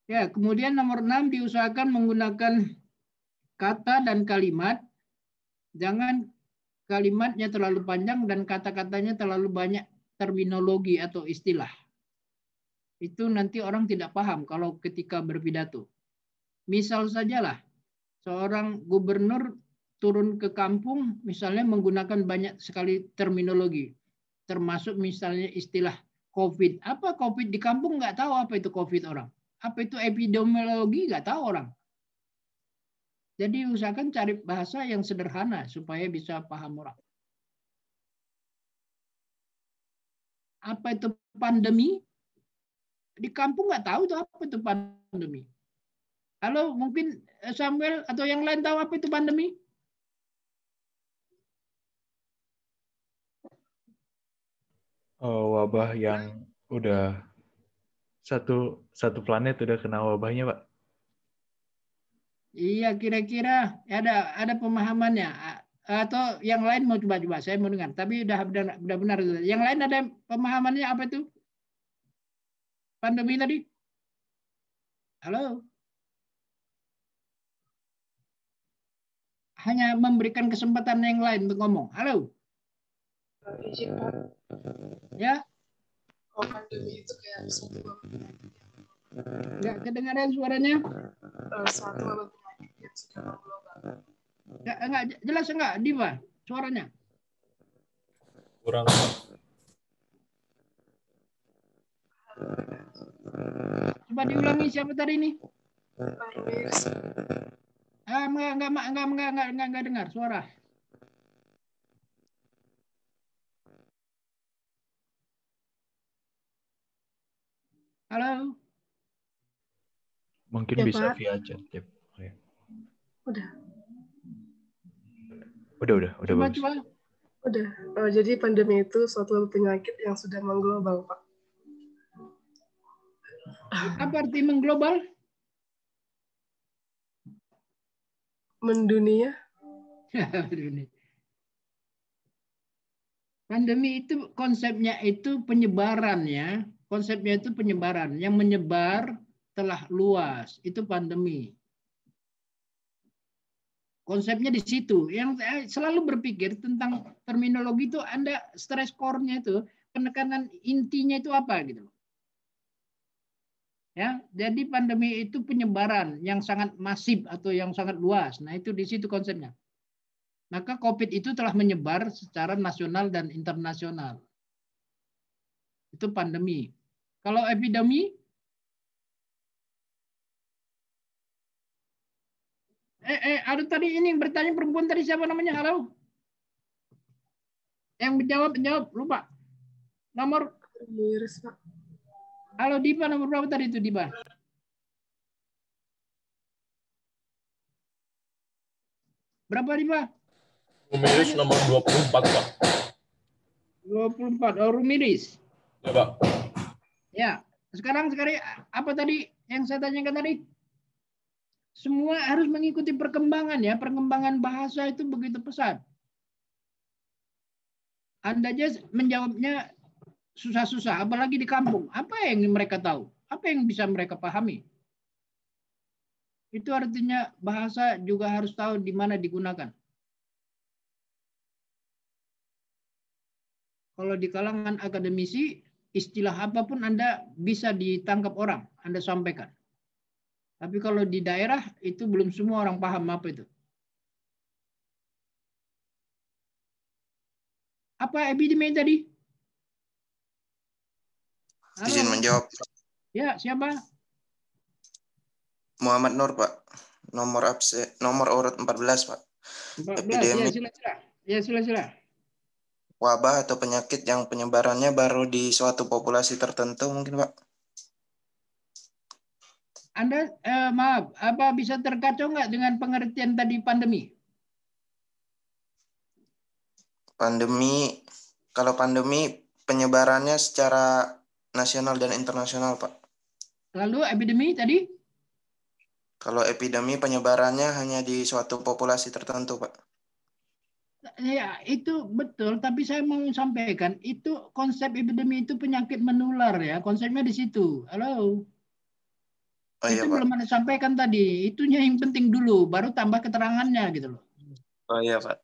Ya, kemudian nomor 6 diusahakan menggunakan kata dan kalimat. Jangan kalimatnya terlalu panjang dan kata-katanya terlalu banyak terminologi atau istilah. Itu nanti orang tidak paham kalau ketika berpidato. Misal sajalah, seorang gubernur turun ke kampung misalnya menggunakan banyak sekali terminologi. Termasuk misalnya istilah COVID. Apa COVID di kampung nggak tahu apa itu COVID orang. Apa itu epidemiologi nggak tahu orang. Jadi usahakan cari bahasa yang sederhana supaya bisa paham orang. Apa itu pandemi? Di kampung nggak tahu itu apa itu pandemi. Halo, mungkin Samuel atau yang lain tahu apa itu pandemi? Wabah yang udah satu planet udah kena wabahnya, Pak. Iya, kira-kira ada pemahamannya atau yang lain mau coba-coba saya mau dengar tapi udah benar. Yang lain ada pemahamannya apa itu pandemi tadi? Halo, hanya memberikan kesempatan yang lain untuk ngomong. Halo, ya? Nggak kedengaran suaranya? Nggak jelas nggak, Diva? Suaranya? Kurang. Coba diulangi siapa tadi ini? Enggak dengar suara. Halo. Mungkin Ya, bisa Pak. via chat. Yep. Oke. Udah. Udah Coba, bagus. coba. Udah. Jadi pandemi itu suatu penyakit yang sudah mengglobal, Pak. Apa arti mengglobal? Mendunia. Pandemi itu konsepnya itu penyebaran ya. Konsepnya itu penyebaran. Yang menyebar telah luas. Itu pandemi. Konsepnya di situ. Yang selalu berpikir tentang terminologi itu Anda stress core-nya itu, penekanan intinya itu apa gitu loh. Ya, jadi pandemi itu penyebaran yang sangat masif atau yang sangat luas. Nah, itu di situ konsepnya. Maka COVID itu telah menyebar secara nasional dan internasional. Itu pandemi. Kalau epidemi, ada tadi ini yang bertanya perempuan tadi siapa namanya? Halo? Yang menjawab, lupa. Nomor Miris, Pak. Halo Diva, nomor berapa tadi itu Diva? Berapa Diva? Rumiris nomor 24, Pak. 24. Oh, Rumiris. Ya, Pak. Ya. Sekarang apa tadi yang saya tanyakan tadi? Semua harus mengikuti perkembangan ya. Perkembangan bahasa itu begitu pesat. Anda aja menjawabnya susah-susah, apalagi di kampung. Apa yang mereka tahu? Apa yang bisa mereka pahami? Itu artinya bahasa juga harus tahu di mana digunakan. Kalau di kalangan akademisi, istilah apapun Anda bisa ditangkap orang, Anda sampaikan. Tapi kalau di daerah, itu belum semua orang paham apa itu. Apa epidemi tadi? Halo? Izin menjawab. Ya, siapa? Muhammad Nur, Pak. Nomor urut 14, Pak. 14, Epidemi ya sila-sila. wabah atau penyakit yang penyebarannya baru di suatu populasi tertentu mungkin, Pak. Anda, maaf, apa bisa terkacau nggak dengan pengertian tadi pandemi? Kalau pandemi penyebarannya secara nasional dan internasional, Pak. Lalu epidemi tadi? Kalau epidemi penyebarannya hanya di suatu populasi tertentu, Pak. Ya, itu betul, tapi saya mau sampaikan, itu konsep epidemi itu penyakit menular ya, konsepnya di situ. Halo? Oh, itu iya, Pak. belum Anda sampaikan tadi, itunya yang penting dulu, baru tambah keterangannya gitu loh. Oh iya, Pak.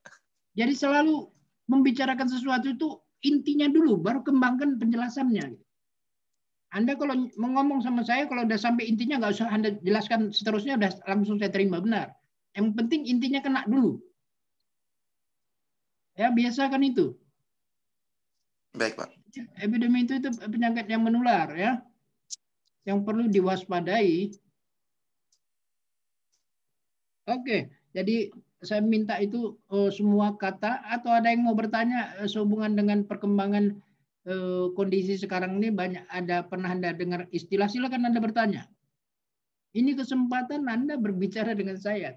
Jadi selalu membicarakan sesuatu itu intinya dulu, baru kembangkan penjelasannya. Anda kalau ngomong sama saya, kalau udah sampai intinya nggak usah Anda jelaskan seterusnya, udah langsung saya terima benar. Yang penting intinya kena dulu. Ya, biasakan itu. Baik, Pak. Epidemi itu penyakit yang menular ya. Yang perlu diwaspadai. Oke, jadi saya minta itu semua kata atau ada yang mau bertanya sehubungan dengan perkembangan kondisi sekarang ini banyak pernah Anda dengar istilah, silakan Anda bertanya. Ini kesempatan Anda berbicara dengan saya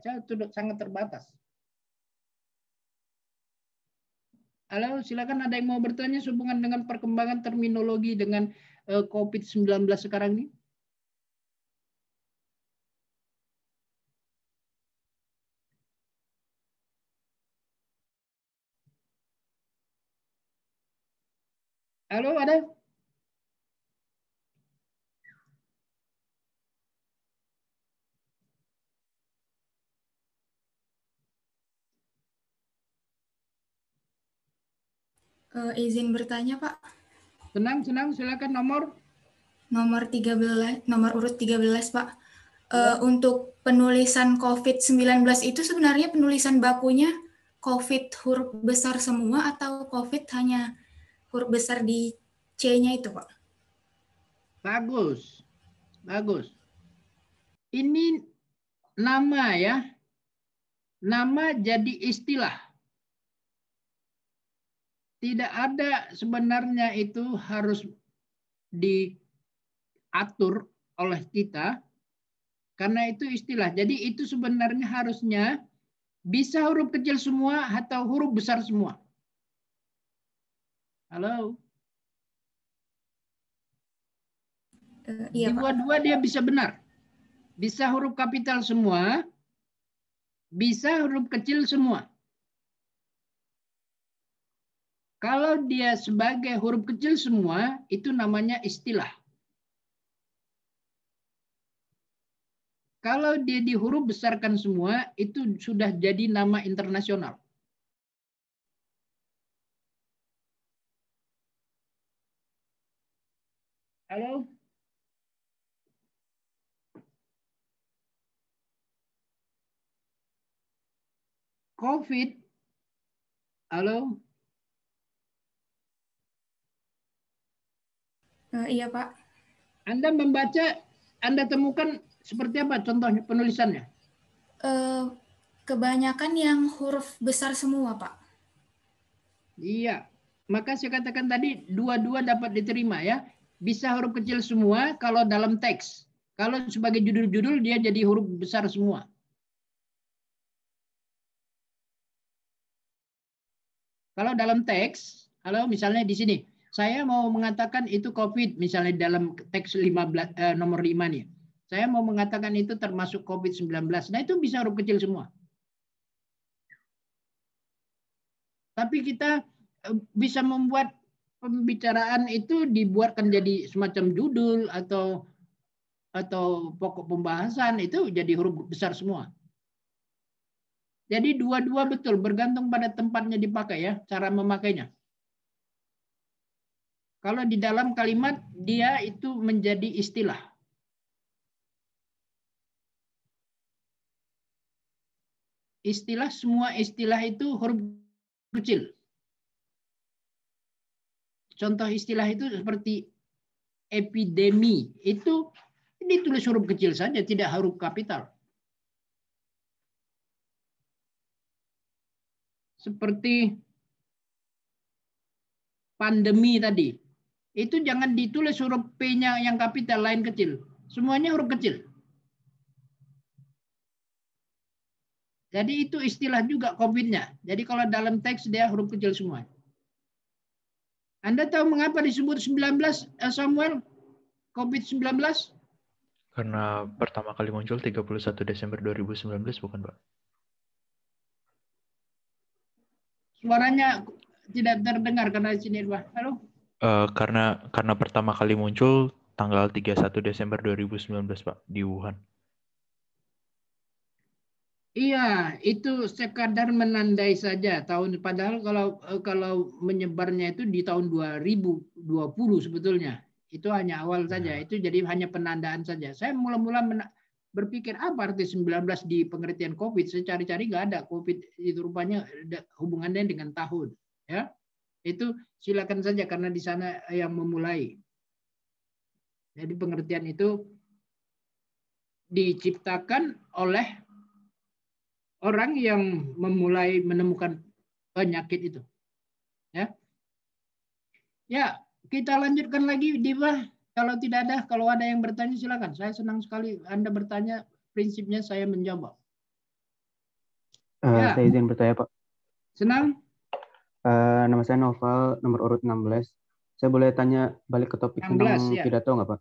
sangat terbatas. Halo, silakan ada yang mau bertanya sehubungan dengan perkembangan terminologi dengan COVID-19 sekarang ini? Halo, ada? Izin bertanya, Pak. Senang, silakan Nomor 13, nomor urut 13, Pak. Untuk penulisan COVID-19 itu sebenarnya penulisan bakunya COVID huruf besar semua atau COVID hanya huruf besar di C-nya itu, Pak? Bagus. Ini nama ya. Nama jadi istilah. Tidak ada sebenarnya itu harus diatur oleh kita Karena itu istilah. Jadi itu sebenarnya harusnya bisa huruf kecil semua atau huruf besar semua. Halo? Iya, Pak. Dua-dua dia bisa benar. Bisa huruf kapital semua, bisa huruf kecil semua. Kalau dia sebagai huruf kecil semua, itu namanya istilah. Kalau dia di huruf besarkan semua, itu sudah jadi nama internasional. Halo? COVID. Halo? Iya, Pak. Anda membaca, Anda temukan seperti apa contohnya penulisannya? Kebanyakan yang huruf besar semua, Pak. Iya, maka saya katakan tadi dua-dua dapat diterima ya. Bisa huruf kecil semua kalau dalam teks. Kalau sebagai judul-judul dia jadi huruf besar semua. Kalau dalam teks, kalau misalnya di sini, saya mau mengatakan itu COVID, misalnya dalam teks 15, nomor 5 nih. Saya mau mengatakan itu termasuk COVID-19. Nah itu bisa huruf kecil semua. Tapi kita bisa membuat pembicaraan itu dibuatkan jadi semacam judul atau pokok pembahasan, itu jadi huruf besar semua. Jadi dua-dua betul, bergantung pada tempatnya dipakai ya, cara memakainya. Kalau di dalam kalimat, dia itu menjadi istilah. Istilah, semua istilah itu huruf kecil. Contoh istilah itu seperti epidemi, itu ditulis huruf kecil saja, tidak huruf kapital. Seperti pandemi tadi. Itu jangan ditulis huruf P-nya yang kapital, lain kecil. Semuanya huruf kecil. Jadi itu istilah juga COVID-nya. Jadi kalau dalam teks dia huruf kecil semua. Anda tahu mengapa disebut 19 Samuel? COVID-19? Karena pertama kali muncul 31 Desember 2019, bukan, Pak? Suaranya tidak terdengar karena di sini, Pak. Halo? Karena pertama kali muncul tanggal 31 Desember 2019, Pak, di Wuhan. Iya, itu sekadar menandai saja tahun, padahal kalau menyebarnya itu di tahun 2020 sebetulnya. Itu hanya awal saja, itu jadi hanya penandaan saja. Saya mula-mula berpikir apa arti 19 di pengertian COVID. Saya cari-cari nggak ada COVID, itu rupanya hubungannya dengan tahun. Ya, itu silakan saja karena di sana yang memulai. Jadi pengertian itu diciptakan oleh orang yang memulai menemukan penyakit itu. Ya, ya kita lanjutkan lagi, Diva. Kalau tidak ada, kalau ada yang bertanya silakan. Saya senang sekali Anda bertanya. Prinsipnya saya menjawab. Ya. Saya izin bertanya, Pak. Senang? Nama saya Noval, nomor urut 16. Saya boleh tanya balik ke topik 16, tentang ya. pidato nggak, Pak?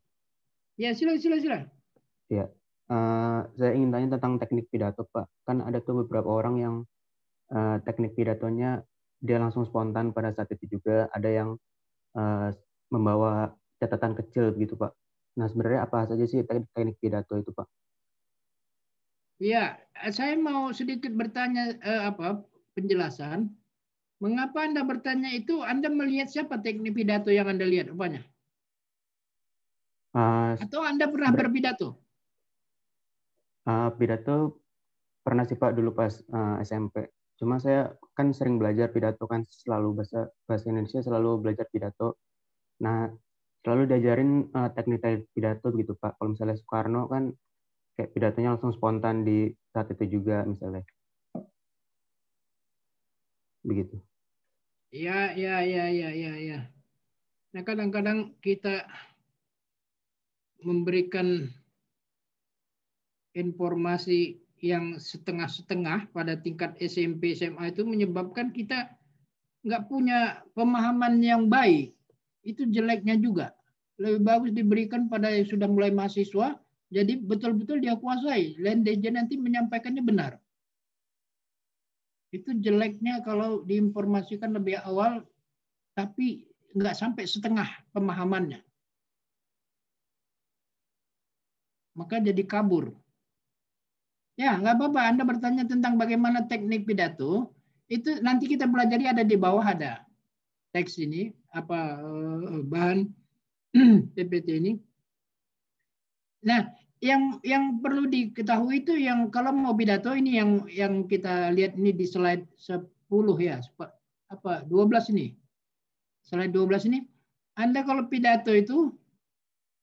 Ya, silakan. Ya. Saya ingin tanya tentang teknik pidato, Pak. Kan ada tuh beberapa orang yang teknik pidatonya dia langsung spontan pada saat itu juga. Ada yang membawa catatan kecil begitu, Pak. Nah, sebenarnya apa saja sih teknik pidato itu, Pak? Ya, saya mau sedikit bertanya penjelasan. Mengapa Anda bertanya itu? Anda melihat siapa teknik pidato yang Anda lihat rupanya? Atau Anda pernah berpidato? Pidato pernah sih, Pak, dulu pas SMP. Cuma saya kan sering belajar pidato, kan selalu bahasa Indonesia, selalu belajar pidato. Nah, selalu diajarin teknik pidato begitu, Pak. Kalau misalnya Soekarno kan kayak pidatonya langsung spontan di saat itu juga misalnya. Begitu. Ya. Nah, kadang-kadang kita memberikan informasi yang setengah-setengah pada tingkat SMP, SMA itu menyebabkan kita nggak punya pemahaman yang baik. Itu jeleknya juga. Lebih bagus diberikan pada yang sudah mulai mahasiswa, jadi betul-betul dia kuasai. Dan dia nanti menyampaikannya benar. Itu jeleknya kalau diinformasikan lebih awal, tapi nggak sampai setengah pemahamannya. Maka jadi kabur. Ya, nggak apa-apa. Anda bertanya tentang bagaimana teknik pidato, itu nanti kita pelajari, ada di bawah ada teks ini, apa bahan PPT ini. Nah, yang perlu diketahui itu yang kalau mau pidato ini yang kita lihat ini di slide 10 ya, apa 12 ini. Slide 12 ini, Anda kalau pidato itu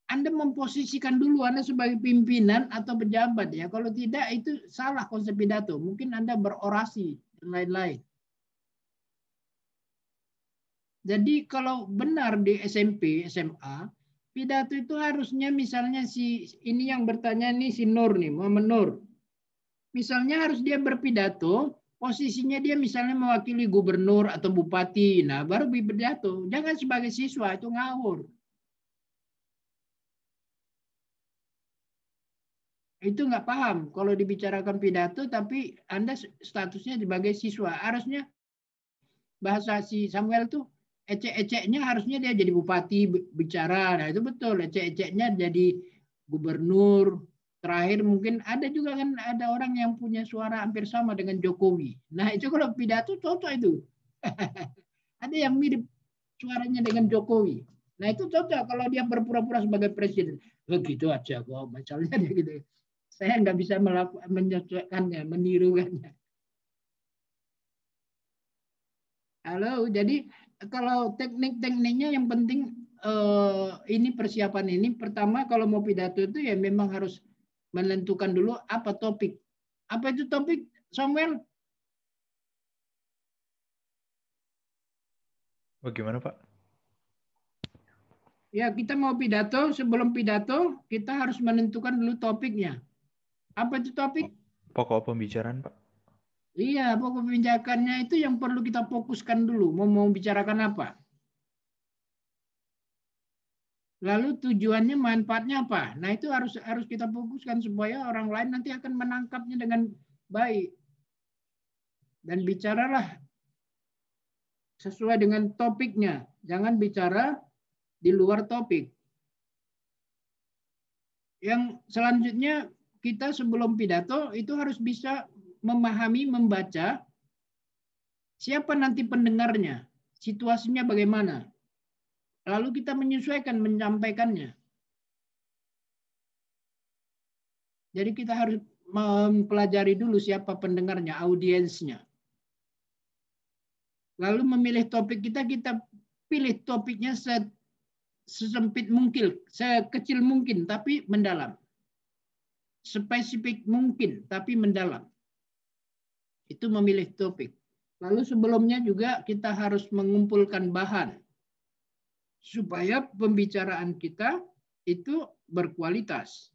Anda memposisikan dulu Anda sebagai pimpinan atau pejabat ya. Kalau tidak itu salah konsep pidato. Mungkin Anda berorasi dan lain-lain. Jadi kalau benar di SMP, SMA, pidato itu harusnya misalnya ini yang bertanya nih si Nur nih, Muhammad Nur. Misalnya harus dia berpidato, posisinya dia misalnya mewakili gubernur atau bupati. Nah, baru berpidato. Jangan sebagai siswa, itu ngawur. Itu nggak paham kalau dibicarakan pidato tapi Anda statusnya sebagai siswa. Harusnya bahasa si Samuel tuh ecek-eceknya harusnya dia jadi bupati bicara. Nah itu betul, ecek-eceknya jadi gubernur. Terakhir mungkin ada juga kan ada orang yang punya suara hampir sama dengan Jokowi. Nah itu kalau pidato cocok itu. Ada yang mirip suaranya dengan Jokowi. Nah itu cocok kalau dia berpura-pura sebagai presiden. Begitu aja kok, misalnya dia gitu. Saya nggak bisa menyesuaikannya, menirukannya. Halo, jadi kalau teknik-tekniknya yang penting ini persiapan ini. Pertama kalau mau pidato itu ya memang harus menentukan dulu apa topik. Apa itu topik, Samuel? Bagaimana Pak? Ya kita mau pidato, sebelum pidato kita harus menentukan dulu topiknya. Apa itu topik? Pokok pembicaraan, Pak. Iya, pokok pembicaraannya itu yang perlu kita fokuskan dulu. Mau bicarakan apa? Lalu tujuannya, manfaatnya apa? Nah itu harus kita fokuskan supaya orang lain nanti akan menangkapnya dengan baik. Dan bicaralah sesuai dengan topiknya. Jangan bicara di luar topik. Yang selanjutnya, kita sebelum pidato itu harus bisa memahami, membaca siapa nanti pendengarnya, situasinya bagaimana. Lalu kita menyesuaikan, menyampaikannya. Jadi kita harus mempelajari dulu siapa pendengarnya, audiensnya. Lalu memilih topik kita pilih topiknya sesempit mungkin, sekecil mungkin, tapi mendalam. Spesifik mungkin, tapi mendalam. Itu memilih topik. Lalu sebelumnya juga kita harus mengumpulkan bahan. Supaya pembicaraan kita itu berkualitas.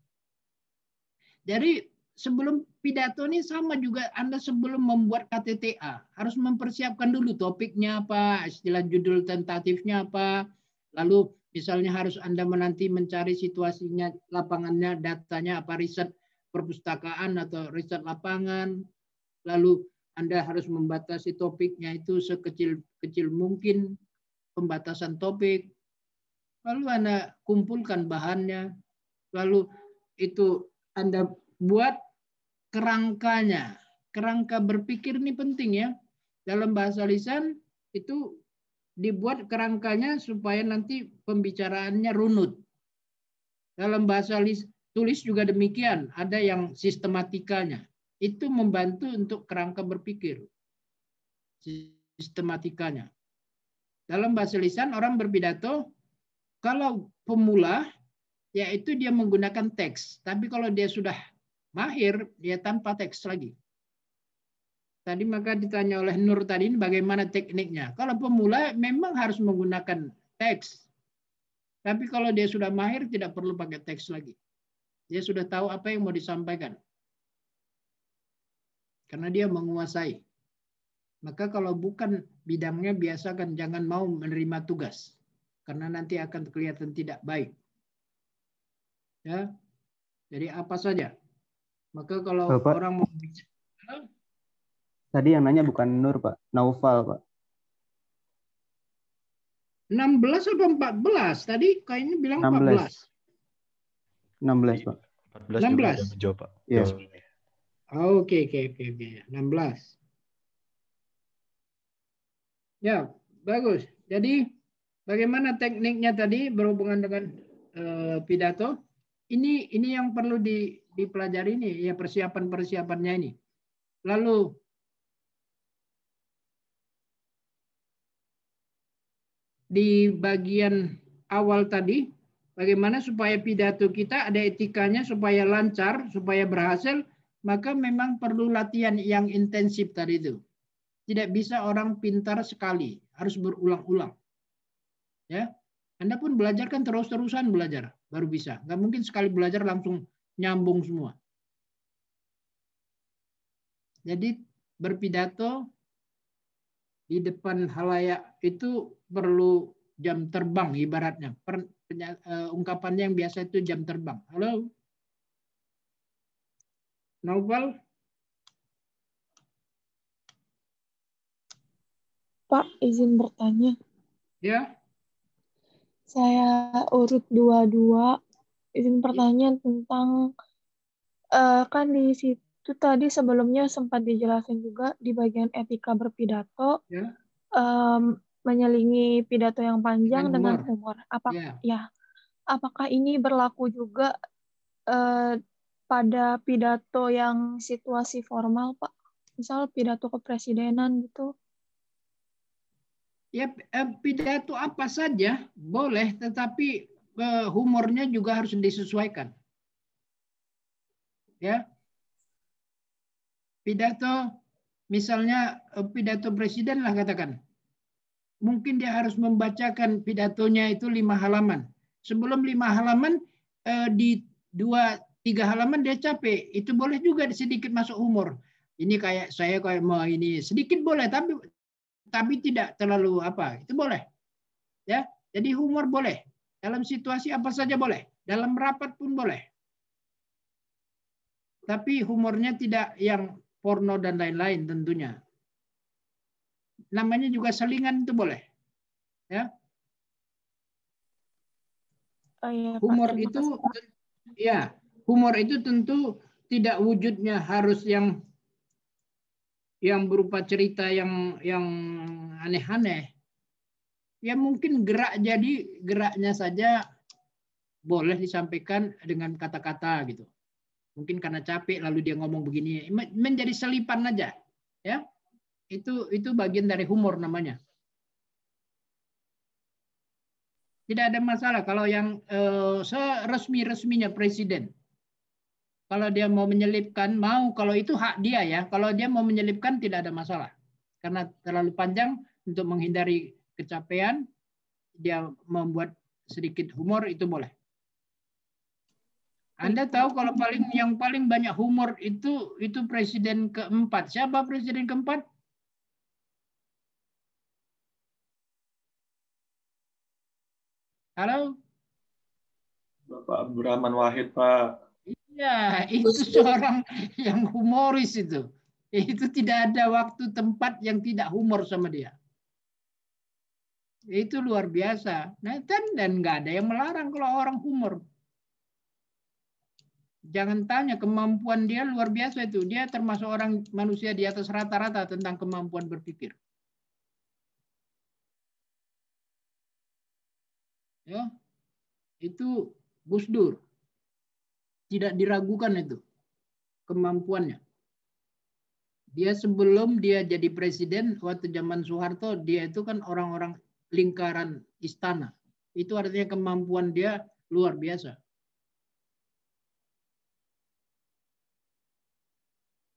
Jadi sebelum pidato ini sama juga Anda sebelum membuat KTTA. Harus mempersiapkan dulu topiknya apa, istilah judul tentatifnya apa. Lalu misalnya harus Anda menanti mencari situasinya, lapangannya, datanya apa, riset perpustakaan atau riset lapangan. Lalu Anda harus membatasi topiknya itu sekecil mungkin, pembatasan topik. Lalu Anda kumpulkan bahannya. Lalu itu Anda buat kerangkanya. Kerangka berpikir ini penting ya. Dalam bahasa lisan itu dibuat kerangkanya supaya nanti pembicaraannya runut. Dalam bahasa tulis juga demikian, ada yang sistematikanya. Itu membantu untuk kerangka berpikir. Sistematikanya. Dalam bahasa lisan orang berpidato, kalau pemula, yaitu dia menggunakan teks. Tapi kalau dia sudah mahir, dia tanpa teks lagi. Tadi maka ditanya oleh Nur tadi, bagaimana tekniknya. Kalau pemula memang harus menggunakan teks. Tapi kalau dia sudah mahir, tidak perlu pakai teks lagi. Dia sudah tahu apa yang mau disampaikan. karena dia menguasai. Maka kalau bukan bidangnya, biasakan jangan mau menerima tugas, karena nanti akan kelihatan tidak baik. Ya, jadi apa saja. Maka kalau Bapak, orang mau bicara, tadi yang nanya bukan Nur, Pak. Naufal, Pak. 16 atau 14? Tadi kayaknya bilang 14. 16, Pak. 14 juga udah 16. menjawab, Pak. Iya. Sebelumnya. Oke. 16. Ya, bagus. Jadi bagaimana tekniknya tadi berhubungan dengan pidato? Ini yang perlu dipelajari ini, ya persiapannya ini. Lalu di bagian awal tadi, bagaimana supaya pidato kita ada etikanya, supaya lancar, supaya berhasil, maka memang perlu latihan yang intensif tadi itu. Tidak bisa orang pintar sekali, harus berulang-ulang. Ya, Anda pun belajar kan terus-terusan belajar, baru bisa. Nggak mungkin sekali belajar langsung nyambung semua. Jadi berpidato di depan halayak itu perlu jam terbang ibaratnya. Ungkapannya yang biasa itu jam terbang. Halo? Naufal? Pak, izin bertanya. Ya. Saya urut 22. Izin bertanya tentang kan di situ tadi sebelumnya sempat dijelasin juga di bagian etika berpidato, Ya. menyelingi pidato yang panjang dengan humor. Apakah ini berlaku juga pada pidato yang situasi formal, Pak? Misal pidato kepresidenan gitu. Ya, pidato apa saja boleh, tetapi humornya juga harus disesuaikan. Ya, pidato, misalnya pidato presiden lah katakan, mungkin dia harus membacakan pidatonya itu 5 halaman. Sebelum 5 halaman, di 2-3 halaman dia capek, itu boleh juga sedikit masuk humor. Ini kayak saya kayak mau ini sedikit boleh, tapi tidak terlalu apa, itu boleh. Ya, jadi humor boleh. Dalam situasi apa saja boleh. Dalam rapat pun boleh. Tapi humornya tidak yang porno dan lain-lain tentunya. Namanya juga selingan itu boleh. Ya. Humor itu ya, humor itu tentu tidak wujudnya harus yang berupa cerita yang aneh-aneh. Ya mungkin geraknya saja boleh disampaikan dengan kata-kata gitu. Mungkin karena capek lalu dia ngomong begini, menjadi selipan aja, ya. Itu bagian dari humor namanya. Tidak ada masalah kalau yang seresmi-resminya presiden. Kalau dia mau menyelipkan, kalau itu hak dia ya. Kalau dia mau menyelipkan tidak ada masalah. Karena terlalu panjang untuk menghindari kecapean, dia membuat sedikit humor itu boleh. Anda tahu kalau yang paling banyak humor itu presiden keempat. Siapa presiden keempat? Halo? Bapak Abdurrahman Wahid, Pak. Iya, itu seorang yang humoris itu. Itu tidak ada waktu tempat yang tidak humor sama dia. Itu luar biasa. Nah, dan nggak ada yang melarang kalau orang humor. Jangan tanya, kemampuan dia luar biasa itu. Dia termasuk orang manusia di atas rata-rata tentang kemampuan berpikir. Ya, itu Gus Dur. Tidak diragukan itu kemampuannya. Dia sebelum dia jadi presiden, waktu zaman Soeharto, dia itu kan orang-orang lingkaran istana. Itu artinya kemampuan dia luar biasa.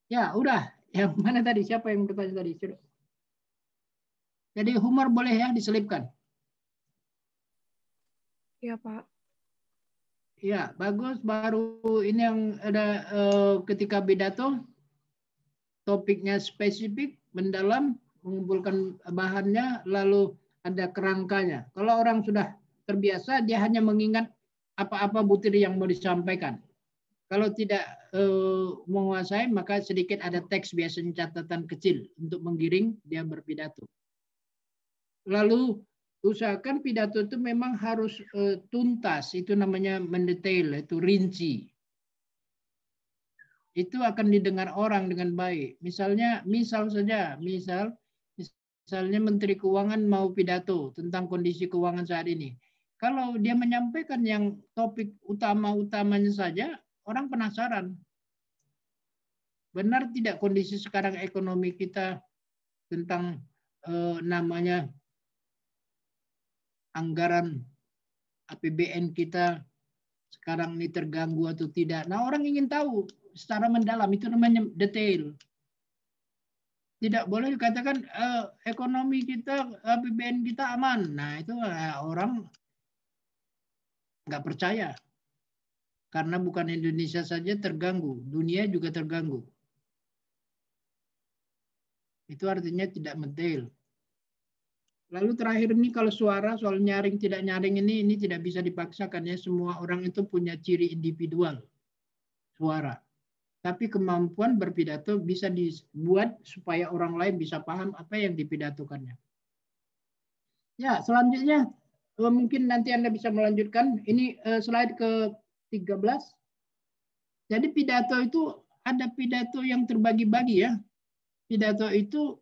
Ya, udah. Yang mana tadi? Siapa yang bertanya tadi? Jadi humor boleh ya diselipkan? Iya, Pak. Ya, bagus. Baru ini yang ada ketika pidato. topiknya spesifik, mendalam, mengumpulkan bahannya, lalu ada kerangkanya. Kalau orang sudah terbiasa, dia hanya mengingat apa-apa butir yang mau disampaikan. Kalau tidak menguasai, maka sedikit ada teks, biasanya catatan kecil untuk menggiring dia berpidato. Lalu usahakan pidato itu memang harus tuntas, itu namanya mendetail, itu rinci. Itu akan didengar orang dengan baik. Misalnya Menteri Keuangan mau pidato tentang kondisi keuangan saat ini. Kalau dia menyampaikan yang topik utama-utamanya saja, orang penasaran. Benar tidak kondisi sekarang ekonomi kita tentang namanya anggaran APBN kita sekarang ini terganggu atau tidak. Nah, orang ingin tahu secara mendalam, itu namanya detail. Tidak boleh dikatakan ekonomi kita, APBN kita aman. Nah, itu orang nggak percaya. Karena bukan Indonesia saja terganggu, dunia juga terganggu. Itu artinya tidak detail. Lalu terakhir ini kalau suara, soal nyaring tidak nyaring ini tidak bisa dipaksakan ya. Semua orang itu punya ciri individual suara. Tapi kemampuan berpidato bisa dibuat supaya orang lain bisa paham apa yang dipidatokannya. Ya, selanjutnya mungkin nanti Anda bisa melanjutkan. Ini slide ke-13. Jadi pidato itu ada pidato yang terbagi-bagi ya. Pidato itu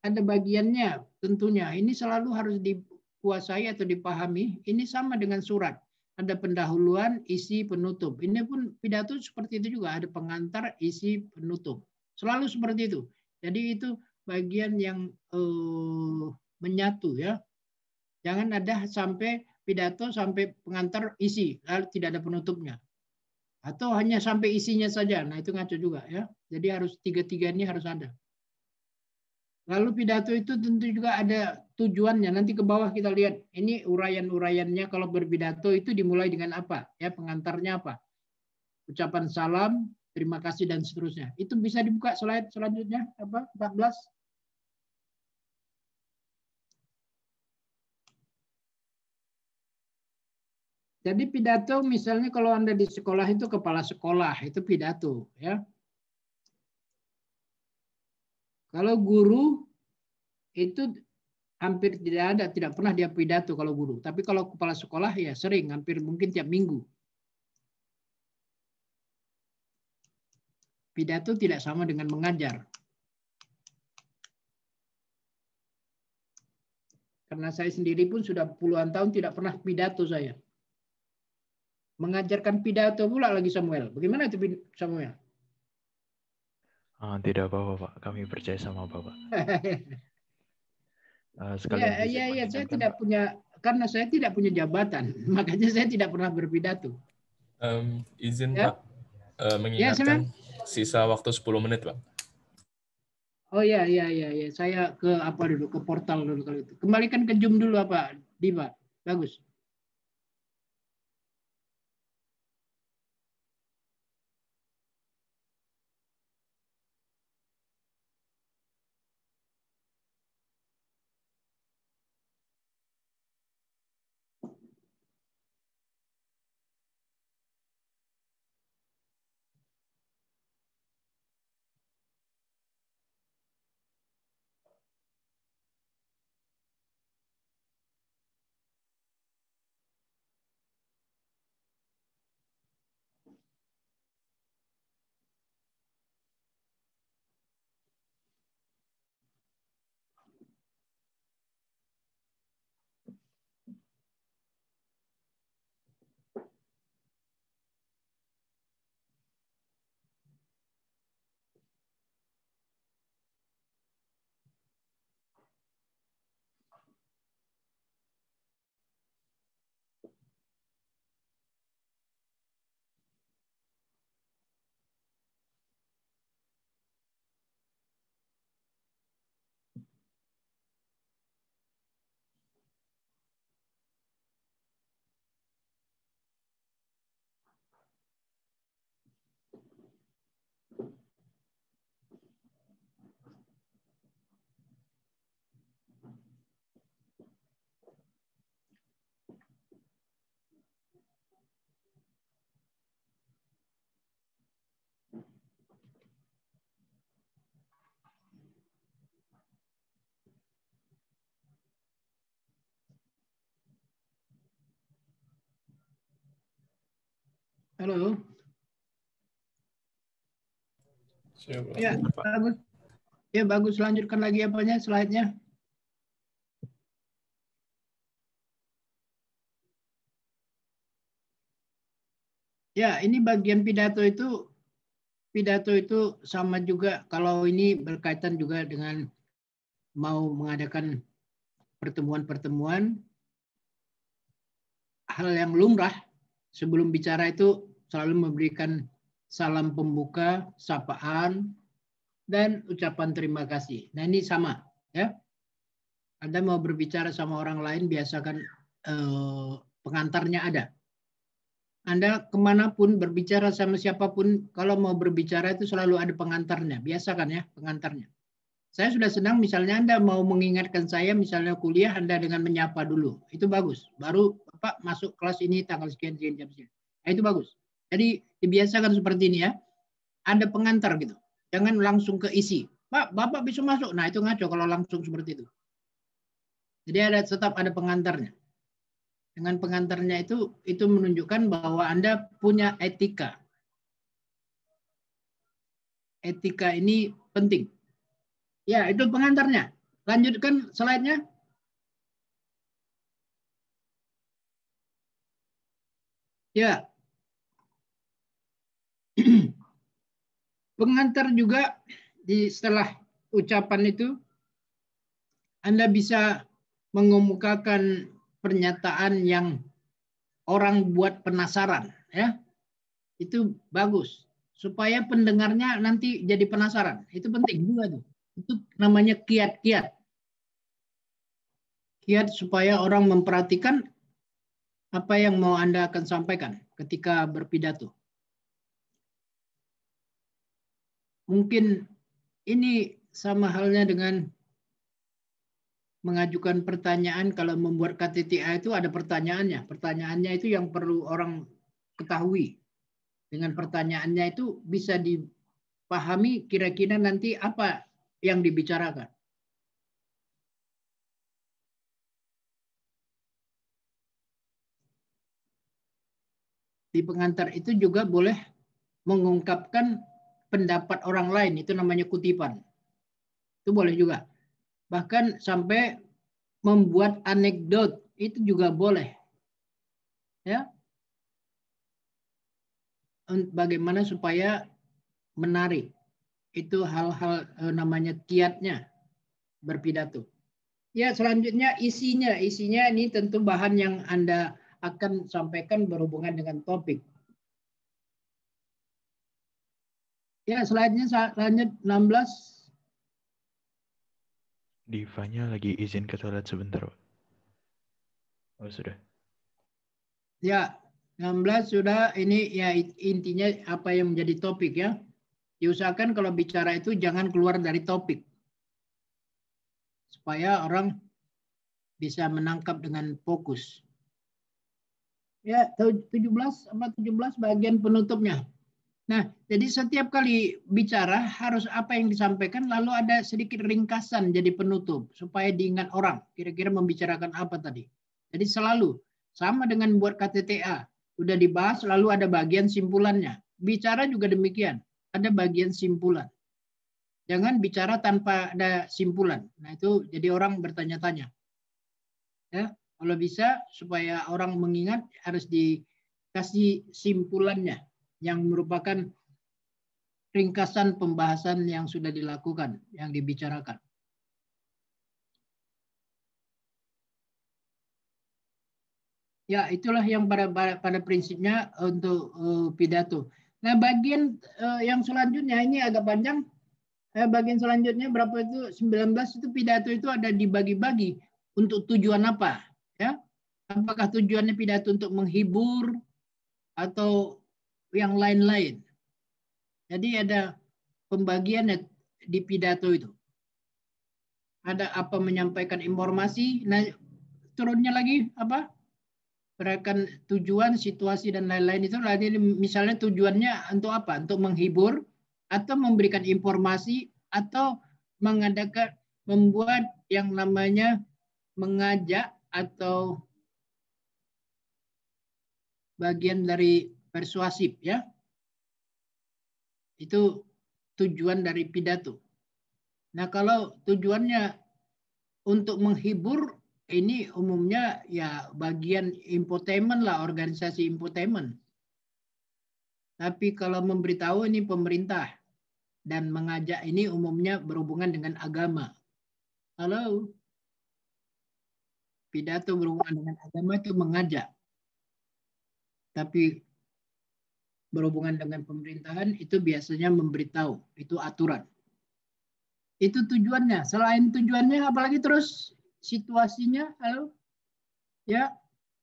ada bagiannya tentunya. Ini selalu harus dikuasai atau dipahami. Ini sama dengan surat. Ada pendahuluan, isi, penutup. Ini pun pidato seperti itu juga. Ada pengantar, isi, penutup. Selalu seperti itu. Jadi itu bagian yang menyatu ya. Jangan ada sampai pidato sampai pengantar isi, lalu tidak ada penutupnya. Atau hanya sampai isinya saja. Nah itu ngaco juga ya. Jadi harus tiga-tiga ini harus ada. Lalu pidato itu tentu juga ada tujuannya. Nanti ke bawah kita lihat. Ini uraian-uraiannya kalau berpidato itu dimulai dengan apa? Ya, pengantarnya apa? Ucapan salam, terima kasih dan seterusnya. Itu bisa dibuka slide selanjutnya apa? 14. Jadi pidato misalnya kalau Anda di sekolah itu kepala sekolah, itu pidato ya. Kalau guru itu hampir tidak ada, tidak pernah dia pidato kalau guru. Tapi kalau kepala sekolah ya sering, hampir mungkin tiap minggu. Pidato tidak sama dengan mengajar. Karena saya sendiri pun sudah puluhan tahun tidak pernah pidato saya. Mengajarkan pidato pula lagi Samuel. Bagaimana itu Samuel? Tidak apa-apa Pak, kami percaya sama Bapak. Iya, saya tidak punya, karena saya tidak punya jabatan, makanya saya tidak pernah berpidato. Izin ya? Pak, mengingatkan sisa waktu 10 menit Pak. Oh iya, saya ke apa dulu, ke portal dulu kalau itu. Kembalikan ke Zoom dulu apa, Diva, bagus. Halo. Siapa? Ya, bagus. Ya, bagus. Lanjutkan lagi apanya, slide-nya. Ya, ini bagian pidato itu sama juga kalau ini berkaitan juga dengan mau mengadakan pertemuan-pertemuan, hal yang lumrah sebelum bicara itu selalu memberikan salam pembuka, sapaan, dan ucapan terima kasih. Nah ini sama ya. Anda mau berbicara sama orang lain biasakan pengantarnya ada. Anda kemanapun berbicara sama siapapun, kalau mau berbicara itu selalu ada pengantarnya. Biasakan ya pengantarnya. Saya sudah senang misalnya Anda mau mengingatkan saya misalnya kuliah Anda dengan menyapa dulu. Itu bagus. Baru Bapak masuk kelas ini tanggal sekian jam sekian. Nah, itu bagus. Jadi dibiasakan seperti ini ya. Ada pengantar gitu. Jangan langsung ke isi. Pak, Bapak bisa masuk. Nah, itu ngaco kalau langsung seperti itu. Jadi tetap ada pengantarnya. Dengan pengantarnya itu menunjukkan bahwa Anda punya etika. Etika ini penting. Ya, itu pengantarnya. Lanjutkan slide-nya. Ya. Pengantar juga setelah ucapan itu Anda bisa mengemukakan pernyataan yang orang buat penasaran, ya. Itu bagus supaya pendengarnya nanti jadi penasaran. Itu penting juga tuh. Itu namanya kiat-kiat. Kiat supaya orang memperhatikan apa yang mau Anda akan sampaikan ketika berpidato. Mungkin ini sama halnya dengan mengajukan pertanyaan. Kalau membuat KTTA itu ada pertanyaannya. Pertanyaannya itu yang perlu orang ketahui. Dengan pertanyaannya itu bisa dipahami kira-kira nanti apa yang dibicarakan. Di pengantar itu juga boleh mengungkapkan pendapat orang lain. Itu namanya kutipan. Itu boleh juga. Bahkan sampai membuat anekdot itu juga boleh. Ya. Bagaimana supaya menarik. Itu hal-hal namanya kiatnya berpidato. Ya, selanjutnya isinya. Isinya ini tentu bahan yang Anda akan sampaikan berhubungan dengan topik. Ya, slide-nya lanjut 16. Divanya lagi izin ke toilet sebentar. Oh, sudah. Ya, 16 sudah. Ini ya intinya apa yang menjadi topik ya. Diusahakan kalau bicara itu jangan keluar dari topik. Supaya orang bisa menangkap dengan fokus. Ya, 17 bagian penutupnya. Nah, jadi setiap kali bicara harus apa yang disampaikan lalu ada sedikit ringkasan jadi penutup supaya diingat orang kira-kira membicarakan apa tadi. Jadi selalu sama dengan buat KTTA, udah dibahas lalu ada bagian simpulannya. Bicara juga demikian, ada bagian simpulan. Jangan bicara tanpa ada simpulan. Nah, itu jadi orang bertanya-tanya. Ya, kalau bisa supaya orang mengingat harus dikasih simpulannya yang merupakan ringkasan pembahasan yang sudah dilakukan, yang dibicarakan. Ya, itulah yang pada prinsipnya untuk pidato. Nah, bagian yang selanjutnya ini agak panjang. Bagian selanjutnya berapa itu? 19 itu pidato itu ada dibagi-bagi untuk tujuan apa? Ya, apakah tujuannya pidato untuk menghibur atau yang lain-lain? Jadi ada pembagiannya di pidato itu. Ada apa menyampaikan informasi, nah turunnya lagi apa? Berikan tujuan, situasi dan lain-lain itu. Misalnya tujuannya untuk apa? Untuk menghibur atau memberikan informasi atau membuat yang namanya mengajak atau bagian dari persuasif ya. Itu tujuan dari pidato. Nah, kalau tujuannya untuk menghibur, ini umumnya ya bagian infotainment lah, organisasi infotainment. Tapi kalau memberitahu ini pemerintah dan mengajak ini umumnya berhubungan dengan agama. Halo. Pidato berhubungan dengan agama itu mengajak. Tapi berhubungan dengan pemerintahan itu biasanya memberitahu, itu aturan. Itu tujuannya. Selain tujuannya apalagi terus situasinya, halo? Ya,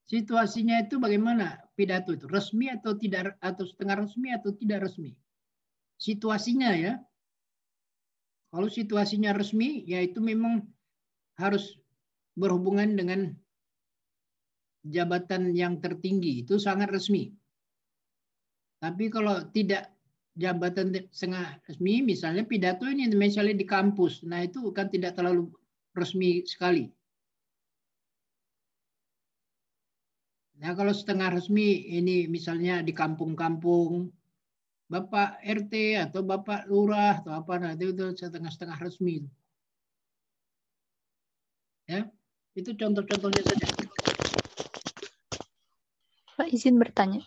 situasinya itu bagaimana pidato itu? Resmi atau tidak, atau setengah resmi atau tidak resmi? Situasinya ya. Kalau situasinya resmi, ya itu memang harus berhubungan dengan jabatan yang tertinggi, itu sangat resmi. Tapi kalau tidak jabatan setengah resmi, misalnya pidato ini misalnya di kampus, nah itu kan tidak terlalu resmi sekali. Nah kalau setengah resmi ini misalnya di kampung-kampung, Bapak RT atau Bapak Lurah atau apa, nah itu setengah-setengah resmi. Ya, itu contoh-contohnya saja. Pak, izin bertanya.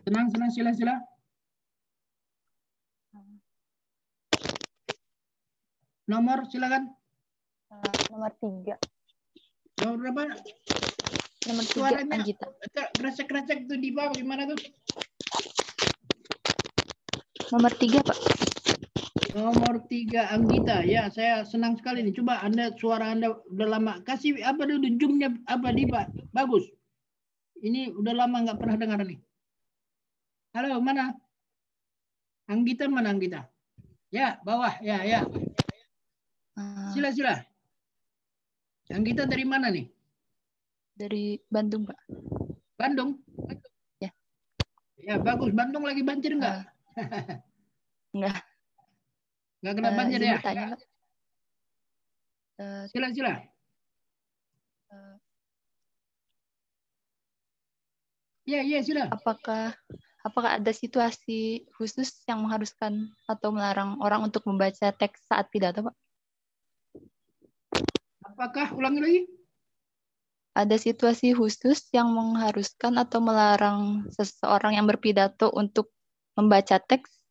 Senang, sila. Nomor, silakan. Nomor 3. Nomor berapa? Nomor 3, suaranya Anggita. Krecek-krecek tuh di bawah, gimana tuh? Nomor 3, Pak. Nomor 3, Anggita. Ya, saya senang sekali nih. Coba suara Anda udah lama. Kasih apa dulu zoom-nya apa di Pak? Bagus. Ini udah lama nggak pernah dengar nih. Halo, mana? Anggita mana Anggita? Ya, bawah. Ya. Sila. Anggita dari mana nih? Dari Bandung, Pak. Bandung? Ya. Ya, bagus. Bandung lagi banjir nggak? Enggak. Nggak kena banjir ya? Bertanya, Pak. Sila. Ya, sila. Apakah ada situasi khusus yang mengharuskan atau melarang orang untuk membaca teks saat pidato, Pak? Apakah, ulangi lagi? Ada situasi khusus yang mengharuskan atau melarang seseorang yang berpidato untuk membaca teks?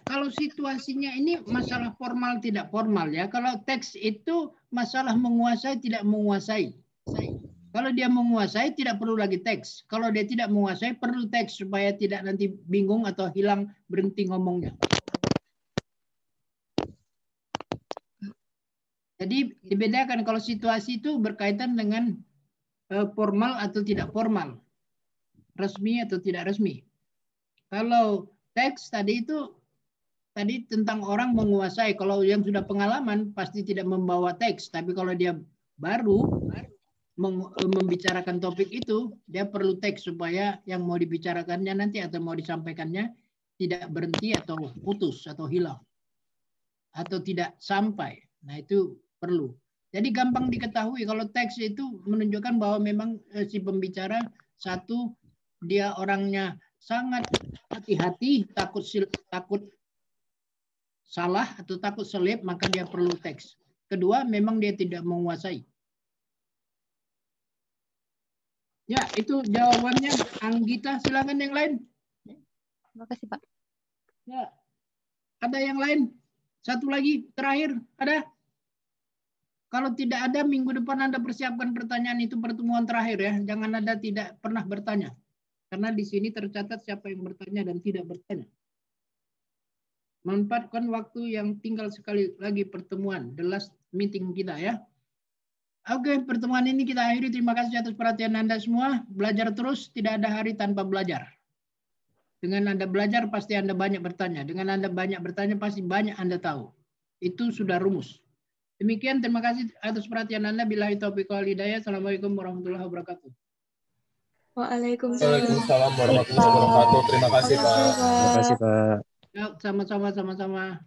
Kalau situasinya ini masalah formal tidak formal ya. Kalau teks itu masalah menguasai tidak menguasai. Kalau dia menguasai tidak perlu lagi teks. Kalau dia tidak menguasai perlu teks supaya tidak nanti bingung atau hilang berhenti ngomongnya. Jadi dibedakan kalau situasi itu berkaitan dengan formal atau tidak formal. Resmi atau tidak resmi. Kalau teks tadi tentang orang menguasai. Kalau yang sudah pengalaman pasti tidak membawa teks. Tapi kalau dia baru membicarakan topik itu, dia perlu teks supaya yang mau dibicarakannya nanti atau mau disampaikannya tidak berhenti atau putus atau hilang. Atau tidak sampai. Nah itu perlu. Jadi gampang diketahui kalau teks itu menunjukkan bahwa memang si pembicara satu, dia orangnya sangat hati-hati, takut salah atau takut selip, maka dia perlu teks. Kedua, memang dia tidak menguasai. Ya, itu jawabannya. Anggita, silakan yang lain. Terima kasih, Pak. Ya, ada yang lain? Satu lagi, terakhir, ada? Kalau tidak ada, minggu depan Anda persiapkan pertanyaan itu pertemuan terakhir ya. Jangan Anda tidak pernah bertanya. Karena di sini tercatat siapa yang bertanya dan tidak bertanya. Manfaatkan waktu yang tinggal sekali lagi pertemuan. The last meeting kita ya. Oke, pertemuan ini kita akhiri. Terima kasih atas perhatian Anda semua. Belajar terus, tidak ada hari tanpa belajar. Dengan Anda belajar, pasti Anda banyak bertanya. Dengan Anda banyak bertanya, pasti banyak Anda tahu. Itu sudah rumus. Demikian, terima kasih atas perhatian Anda. Billahi taufiq wal hidayah. Assalamualaikum warahmatullahi wabarakatuh. Waalaikumsalam warahmatullahi wabarakatuh. Terima kasih, Pak. Terima kasih, Pak. Ya, sama-sama.